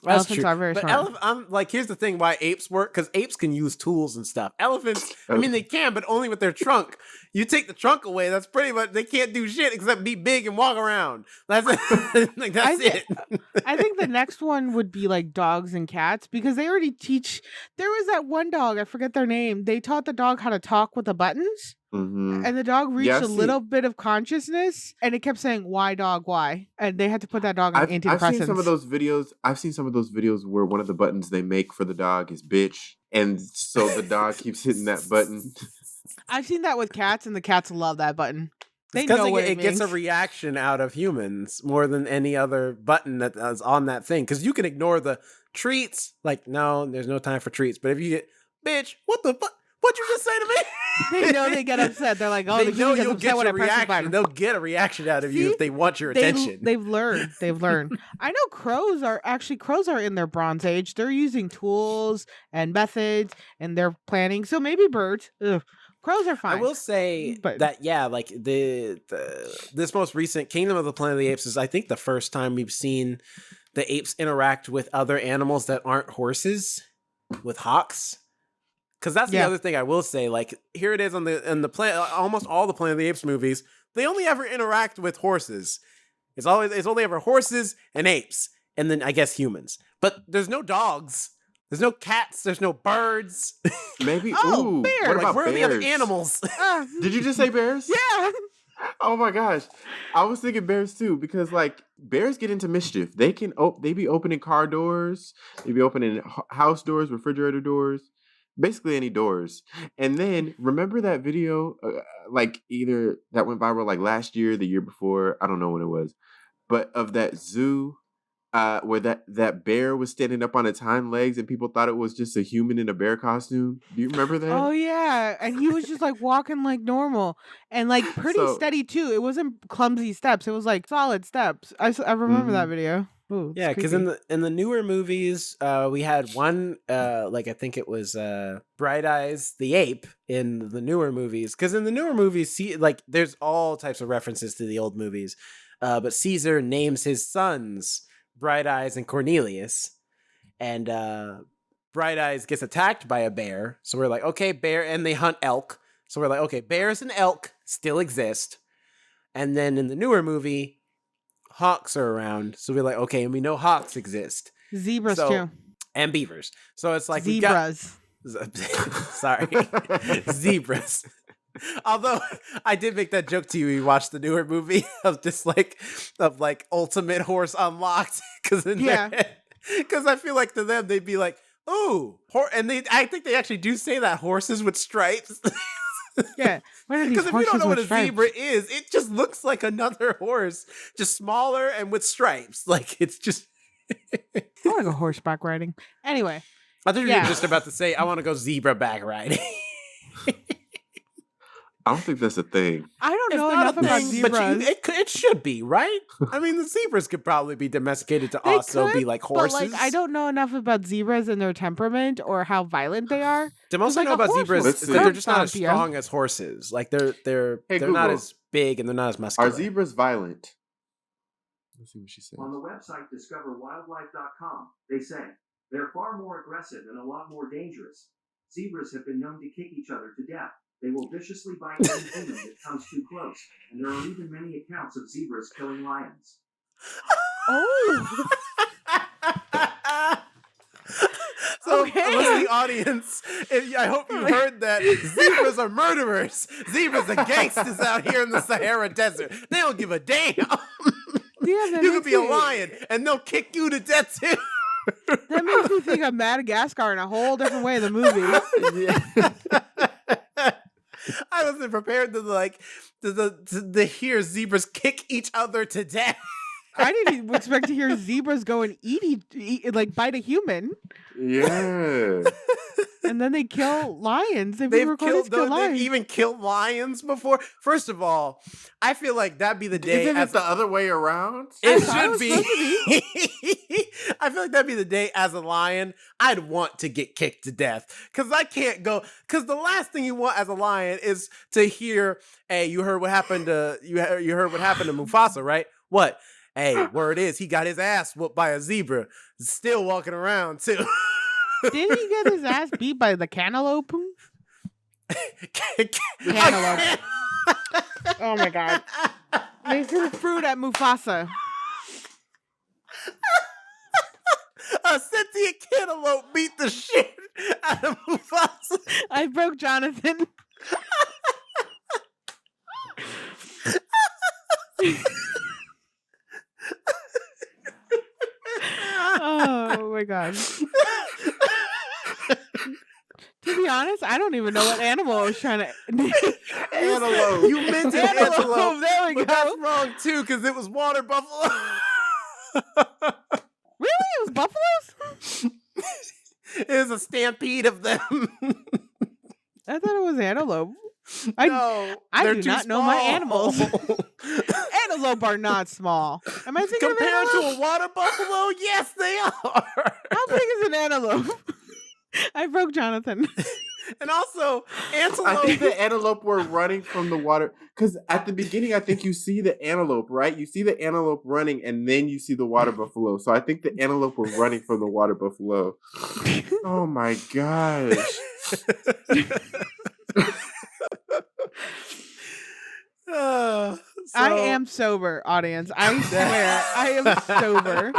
Elephants are very smart. Here's the thing why apes work, because apes can use tools and stuff. Elephants, I mean, they can, but only with their trunk. You take the trunk away, that's pretty much, they can't do shit except be big and walk around. That's it. I think the next one would be like dogs and cats, because they already teach. There was that one dog, I forget their name. They taught the dog how to talk with the buttons. Mm-hmm. And the dog reached a little bit of consciousness, and it kept saying, "Why, dog? Why?" And they had to put that dog on antidepressants. I've seen some of those videos. Where one of the buttons they make for the dog is "bitch," and so the dog keeps hitting that button. I've seen that with cats, and the cats love that button. They know what it gets a reaction out of humans more than any other button that is on that thing. Because you can ignore the treats, like no, there's no time for treats. But if you get "bitch," what the fuck? What'd you just say to me? They know they get upset. They're like, they know you'll get your reaction. They'll get a reaction out of you if they want your attention. They've learned. I know crows are in their Bronze Age. They're using tools and methods, and they're planning. So maybe birds. Ugh. Crows are fine. I will say that like this most recent Kingdom of the Planet of the Apes is, I think, the first time we've seen the apes interact with other animals that aren't horses, with hawks. Because that's the other thing I will say. Like, here it is in the almost all the Planet of the Apes movies. They only ever interact with horses. It's only ever horses and apes, and then I guess humans. But there's no dogs. There's no cats. There's no birds. Maybe. Bears. What about where bears? are the other animals? Did you just say bears? Yeah. Oh my gosh, I was thinking bears too, because like bears get into mischief. They be opening car doors. They be opening house doors, refrigerator doors. Basically any doors. And then remember that video, like either that went viral like last year, the year before, I don't know when it was, but of that zoo where that bear was standing up on its hind legs and people thought it was just a human in a bear costume. Do you remember that? Oh yeah, and he was just like walking like normal and like pretty steady too. It wasn't clumsy steps. It was like solid steps. I remember that video. Ooh, yeah, because in the newer movies, we had one I think it was Bright Eyes the ape in the newer movies. Because in the newer movies, there's all types of references to the old movies, but Caesar names his sons Bright Eyes and Cornelius, and Bright Eyes gets attacked by a bear. So we're like, okay, bear, and they hunt elk. So we're like, okay, bears and elk still exist. And then in the newer movie, hawks are around, so we're like, okay, and we know hawks exist. Zebras too. And beavers. So it's like zebras. Sorry. Zebras. Although I did make that joke to you when you watched the newer movie of just of ultimate horse unlocked. Because I feel like to them they'd be like, ooh, and I think they actually do say that, horses with stripes. Yeah, because if you don't know what a zebra is, it just looks like another horse, just smaller and with stripes. Like, it's just I want to go horseback riding. Anyway, I thought you were just about to say I want to go zebra back riding. I don't think that's a thing. I don't It's know not enough a about thing, but zebras. it should be, right? I mean, the zebras could probably be domesticated to They also could, be like but horses. I don't know enough about zebras and their temperament or how violent they are. The most I like, know a about horse zebras will Let's is that they're see. just not as stomp ya. strong as horses. Like they're Hey, not Google. as big and they're not as Are muscular. zebras violent? Let's see what she says. On the website discoverwildlife.com, they say they're far more aggressive and a lot more dangerous. Zebras have been known to kick each other to death. They will viciously bite any human that comes too close, and there are even many accounts of zebras killing lions. Oh, So, Okay. listening audience, I hope you heard that zebras are murderers. Zebras are gangsters out here in the Sahara Desert. They don't give a damn. yeah, that You could makes be a me- lion, and they'll kick you to death too. That makes me think of Madagascar in a whole different way. The movie. I wasn't prepared to hear zebras kick each other to death. I didn't even expect to hear zebras go and eat like bite a human, Yeah. and then they kill lions. They've been recorded to kill They've lions. even killed lions before. First of all, I feel like that'd be the day. Isn't it the other way around? I It thought it should was be. supposed I feel like that'd be the day as a lion I'd want to get kicked to death. Because I can't go. Because the last thing you want as a lion is to hear, hey, you heard what happened to you heard what happened to Mufasa, right? What? Hey, word is he got his ass whooped by a zebra. Still walking around too. Did he get his ass beat by the cantaloupe? Cantaloupe. Oh my god! They threw fruit at Mufasa. A sentient cantaloupe beat the shit out of Mufasa. I broke Jonathan. Oh my god. To be honest, I don't even know what animal I was trying to. Antelope. You meant an antelope. There we But go. that's wrong too, because it was water buffalo. Really? It was buffaloes? It was a stampede of them. I thought it was antelope. I they're do too not know my animals. small. Antelope are not small. Am I thinking Compared of to antelope? a water buffalo, yes, they are. How big is an antelope? I broke Jonathan. And also, I antelope. think the antelope were running from the water. Because at the beginning, I think you see the antelope, right? You see the antelope running, and then you see the water buffalo. So I think the antelope were running from the water buffalo. Oh my gosh. I am sober, audience. I swear, I am sober.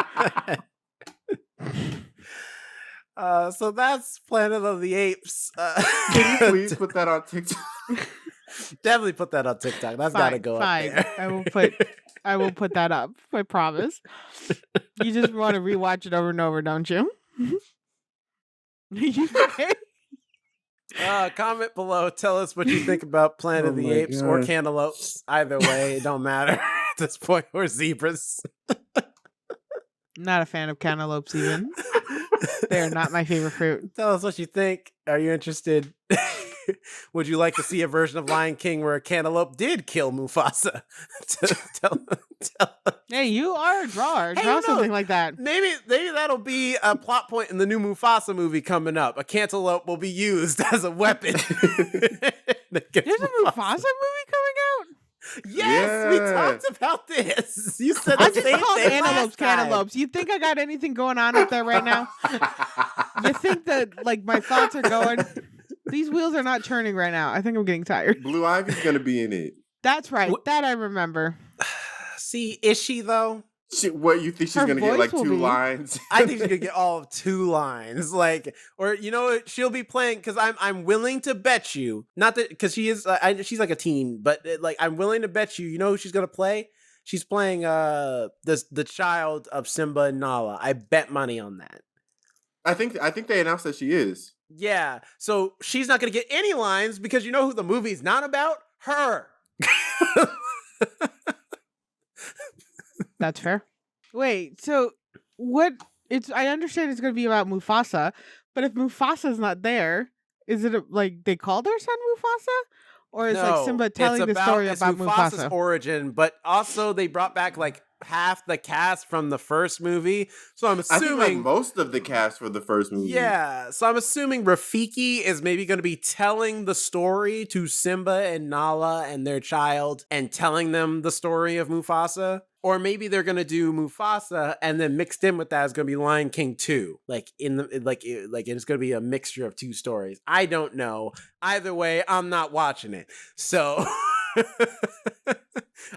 So that's Planet of the Apes. Can you please put that on TikTok? Definitely put that on TikTok. That's got to go fine. up there. I will put that up. I promise. You just want to rewatch it over and over, don't you? You okay? Comment below. Tell us what you think about Planet of Oh the my Apes or gosh. cantaloupes. Either way, it don't matter at this point. Or zebras. Not a fan of cantaloupes even. They're not my favorite fruit. Tell us what you think. Are you interested? Would you like to see a version of Lion King where a cantaloupe did kill Mufasa? tell, Hey, you are a drawer. Hey, Draw you know- something like that. maybe that'll be a plot point in the new Mufasa movie coming up. A cantaloupe will be used as a weapon. There's a Mufasa movie coming out? Yes, we Yeah. talked about this. You said I the just same called thing antelopes last time. cantaloupes. You think I got anything going on up there right now? You think that like my thoughts are going? These wheels are not turning right now. I think I'm getting tired. Blue Ivy's going to be in it. That's right. That I remember. See, is she though? What, you think she's Her going to get like voice will 2 be- lines? I think she's gonna get all of 2 lines, like, or you know what? She'll be playing because I'm willing to bet you, not that because she is, she's like a teen, but like I'm willing to bet you, you know who she's gonna play? She's playing the child of Simba and Nala. I bet money on that. I think they announced that she is. Yeah, so she's not gonna get any lines because you know who the movie's not about? Her. That's fair. Wait, so what? I understand it's going to be about Mufasa, but if Mufasa's not there, is it like they called their son Mufasa, Or is like Simba telling the story about Mufasa's Mufasa? origin, but also they brought back like half the cast from the first movie. So I'm I think like assuming most of the cast for the first movie. yeah, so I'm assuming Rafiki is maybe going to be telling the story to Simba and Nala and their child and telling them the story of Mufasa. Or maybe they're going to do Mufasa and then mixed in with that is going to be Lion King 2. Like it's going to be a mixture of two stories. I don't know. Either way, I'm not watching it. So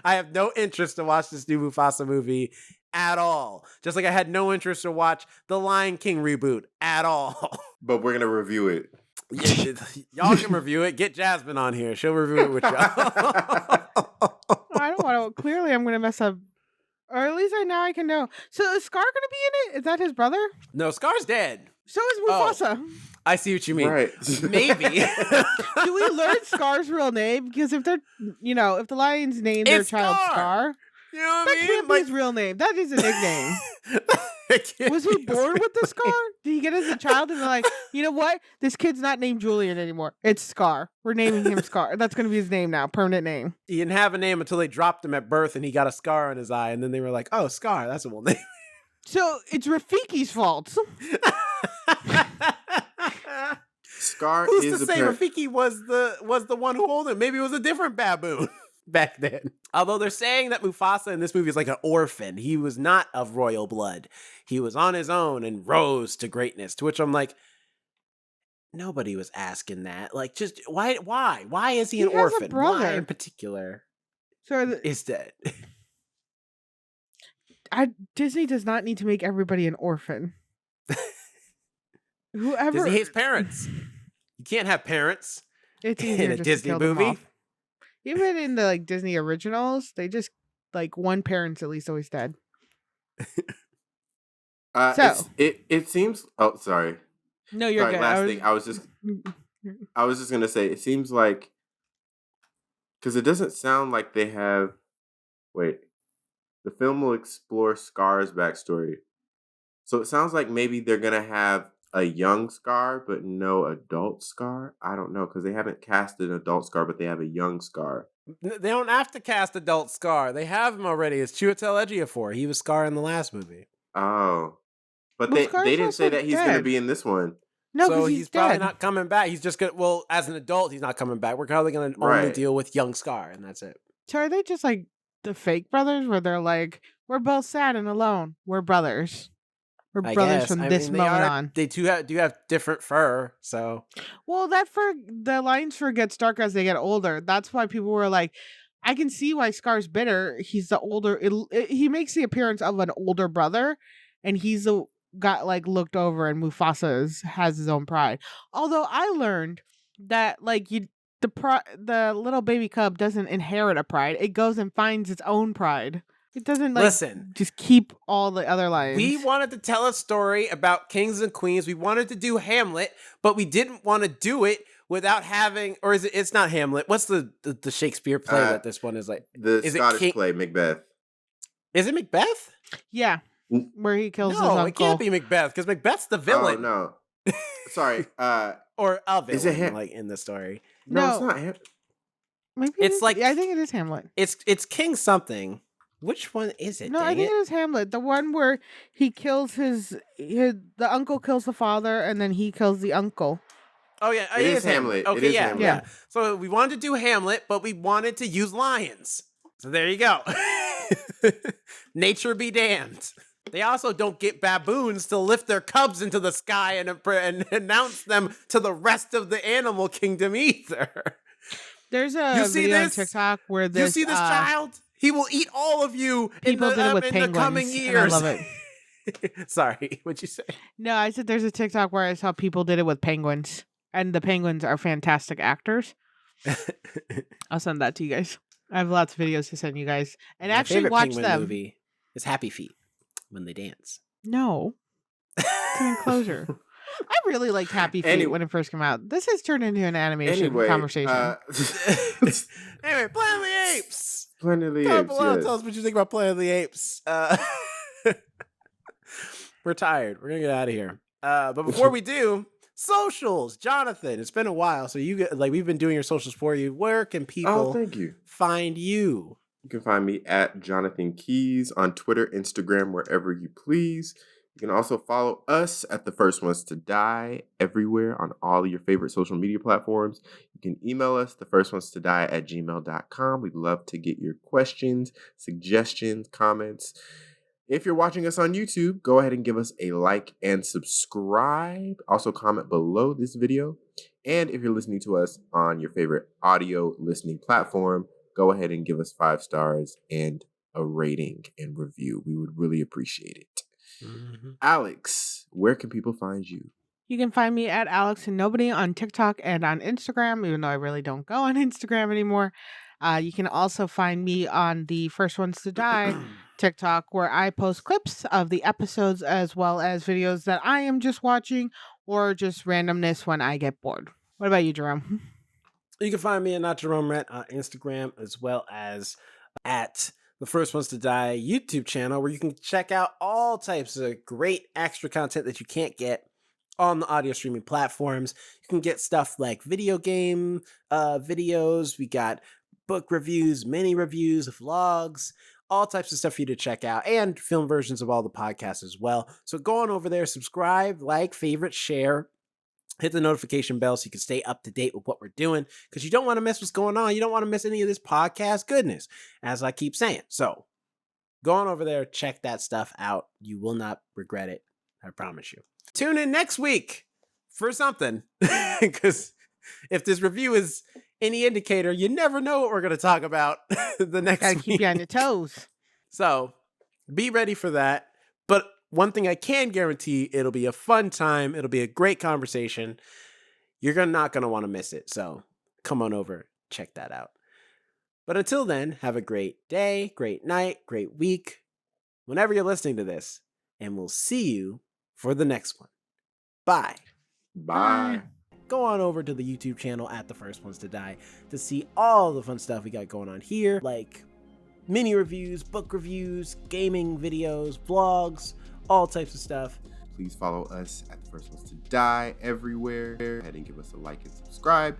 I have no interest to watch this new Mufasa movie at all. Just like I had no interest to watch the Lion King reboot at all. But we're gonna review it. Y'all can review it. Get Jasmine on here. She'll review it with y'all. I don't want to. Clearly, I'm going to mess up. Or at least now I can know. So is Scar going to be in it? Is that his brother? No, Scar's dead. So is Mufasa. I see what you mean. Right. Maybe. Do we learn Scar's real name? Because if they're, if the Lions named their It's child Scar. Scar, You know what that I mean? can't be his real name. That is a nickname. Was he born with the scar? Did he get it as a child and they're like, you know what? This kid's not named Julian anymore. It's Scar. We're naming him Scar. That's going to be his name now. Permanent name. He didn't have a name until they dropped him at birth and he got a scar on his eye. And then they were like, oh, Scar. That's what we'll name So it's Rafiki's fault. Scar Who's is to say apparent. Rafiki was the one who owned him? Maybe it was a different baboon back then. Although they're saying that Mufasa in this movie is like an orphan. He was not of royal blood. He was on his own and rose to greatness. To which I'm like, nobody was asking that. Like, just why? Why is he an He has a orphan? brother. Why in particular So is dead? Disney does not need to make everybody an orphan. Whoever Disney hates parents. You can't have parents it's in easier a just to Disney kill them movie. off. Even in the like Disney originals, they just like one parent's at least always dead. So- It seems. Oh, sorry. No, you're Sorry. good. Last thing, I was just gonna say. It seems like because it doesn't sound like they have. Wait, the film will explore Scar's backstory, so it sounds like maybe they're gonna have a young Scar, but no adult Scar. I don't know because they haven't cast an adult Scar, but they have a young Scar. They don't have to cast adult Scar. They have him already. It's Chiwetel Ejiofor. He was Scar in the last movie. Oh, but Well, they Scar's didn't also say that he's gonna dead. be in this one. No, So because he's he's probably dead. not coming back. He's just gonna. Well, as an adult, he's not coming back. We're probably gonna only Right. deal with young Scar, and that's it. So are they just like the fake brothers where they're like, we're both sad and alone. We're brothers. We're I brothers guess. from I this mean, moment on. They do have different fur, so Well, that fur, the line's fur gets darker as they get older. That's why people were like, I can see why Scar's bitter. He's the older, he makes the appearance of an older brother, and he's the got like looked over, and Mufasa has his own pride. Although I learned that like the little baby cub doesn't inherit a pride. It goes and finds its own pride. It doesn't like listen. just keep all the other lions. We wanted to tell a story about kings and queens. We wanted to do Hamlet, but we didn't want to do it without having, or is it? It's not Hamlet. What's the Shakespeare play that this one is like? The Is it Scottish play Macbeth. Is it Macbeth? Yeah, N- where he kills his No, uncle. it can't be Macbeth because Macbeth's the villain. Oh no, sorry. Or a villain, Is it like in the story. No, it's No. not. Maybe It's like- I think it is Hamlet. It's King something. Which one is it? No, I dang think it? it is Hamlet. The one where he kills the uncle kills the father, and then he kills the uncle. Oh yeah, It is Hamlet. It Okay, is yeah, Hamlet. yeah. So we wanted to do Hamlet, but we wanted to use lions. So there you go. Nature be damned. They also don't get baboons to lift their cubs into the sky and announce them to the rest of the animal kingdom either. There's a You see video on this? TikTok where You this see this child? He will eat all of you people did it with in the coming penguins, and years. I love it. Sorry, what'd you say? No, I said there's a TikTok where I saw people did it with penguins, and the penguins are fantastic actors. I'll send that to you guys. I have lots of videos to send you guys, and My actually favorite watch penguin them. movie is Happy Feet when they dance. No, it's an enclosure. I really liked Happy Feet when it first came out. This has turned into an animation conversation. Anyway, Planet of the Apes. Planet of the Comment Apes. below and Yes. tell us what you think about Planet of the Apes. We're tired. We're gonna get out of here. But before we do, Socials, Jonathan. It's been a while, so you get we've been doing your socials for you. Where can Oh, people thank you. find you? You can find me at Jonathan Keys on Twitter, Instagram, wherever you please. You can also follow us at The First Ones to Die everywhere on all of your favorite social media platforms. You can email us, thefirstones2die@gmail.com. We'd love to get your questions, suggestions, comments. If you're watching us on YouTube, go ahead and give us a like and subscribe. Also, comment below this video. And if you're listening to us on your favorite audio listening platform, go ahead and give us 5 stars and a rating and review. We would really appreciate it. Alex, where can people find you? You can find me at Alex and Nobody on TikTok and on Instagram, even though I really don't go on Instagram anymore. You can also find me on the First Ones to Die TikTok, where I post clips of the episodes as well as videos that I am just watching or just randomness when I get bored. What about you, Jerome? You can find me at Not Jerome Rent on Instagram, as well as at the First Ones to Die YouTube channel, where you can check out all types of great extra content that you can't get on the audio streaming platforms. You can get stuff like video game videos. We got book reviews, mini reviews, vlogs, all types of stuff for you to check out, and film versions of all the podcasts as well. So go on over there, subscribe, like, favorite, share. Hit the notification bell so you can stay up to date with what we're doing, because you don't want to miss what's going on. You don't want to miss any of this podcast goodness, as I keep saying. So go on over there, check that stuff out. You will not regret it. I promise you. Tune in next week for something, because if this review is any indicator, you never know what we're going to talk about the next Gotta week. keep you on your toes. So be ready for that. But one thing I can guarantee, it'll be a fun time. It'll be a great conversation. You're not going to want to miss it. So come on over, check that out. But until then, have a great day, great night, great week, whenever you're listening to this. And we'll see you for the next one. Bye. Bye. Go on over to the YouTube channel at The First Ones to Die to see all the fun stuff we got going on here, like mini reviews, book reviews, gaming videos, vlogs, all types of stuff. Please follow us at The First Ones to Die everywhere. Go ahead and give us a like and subscribe.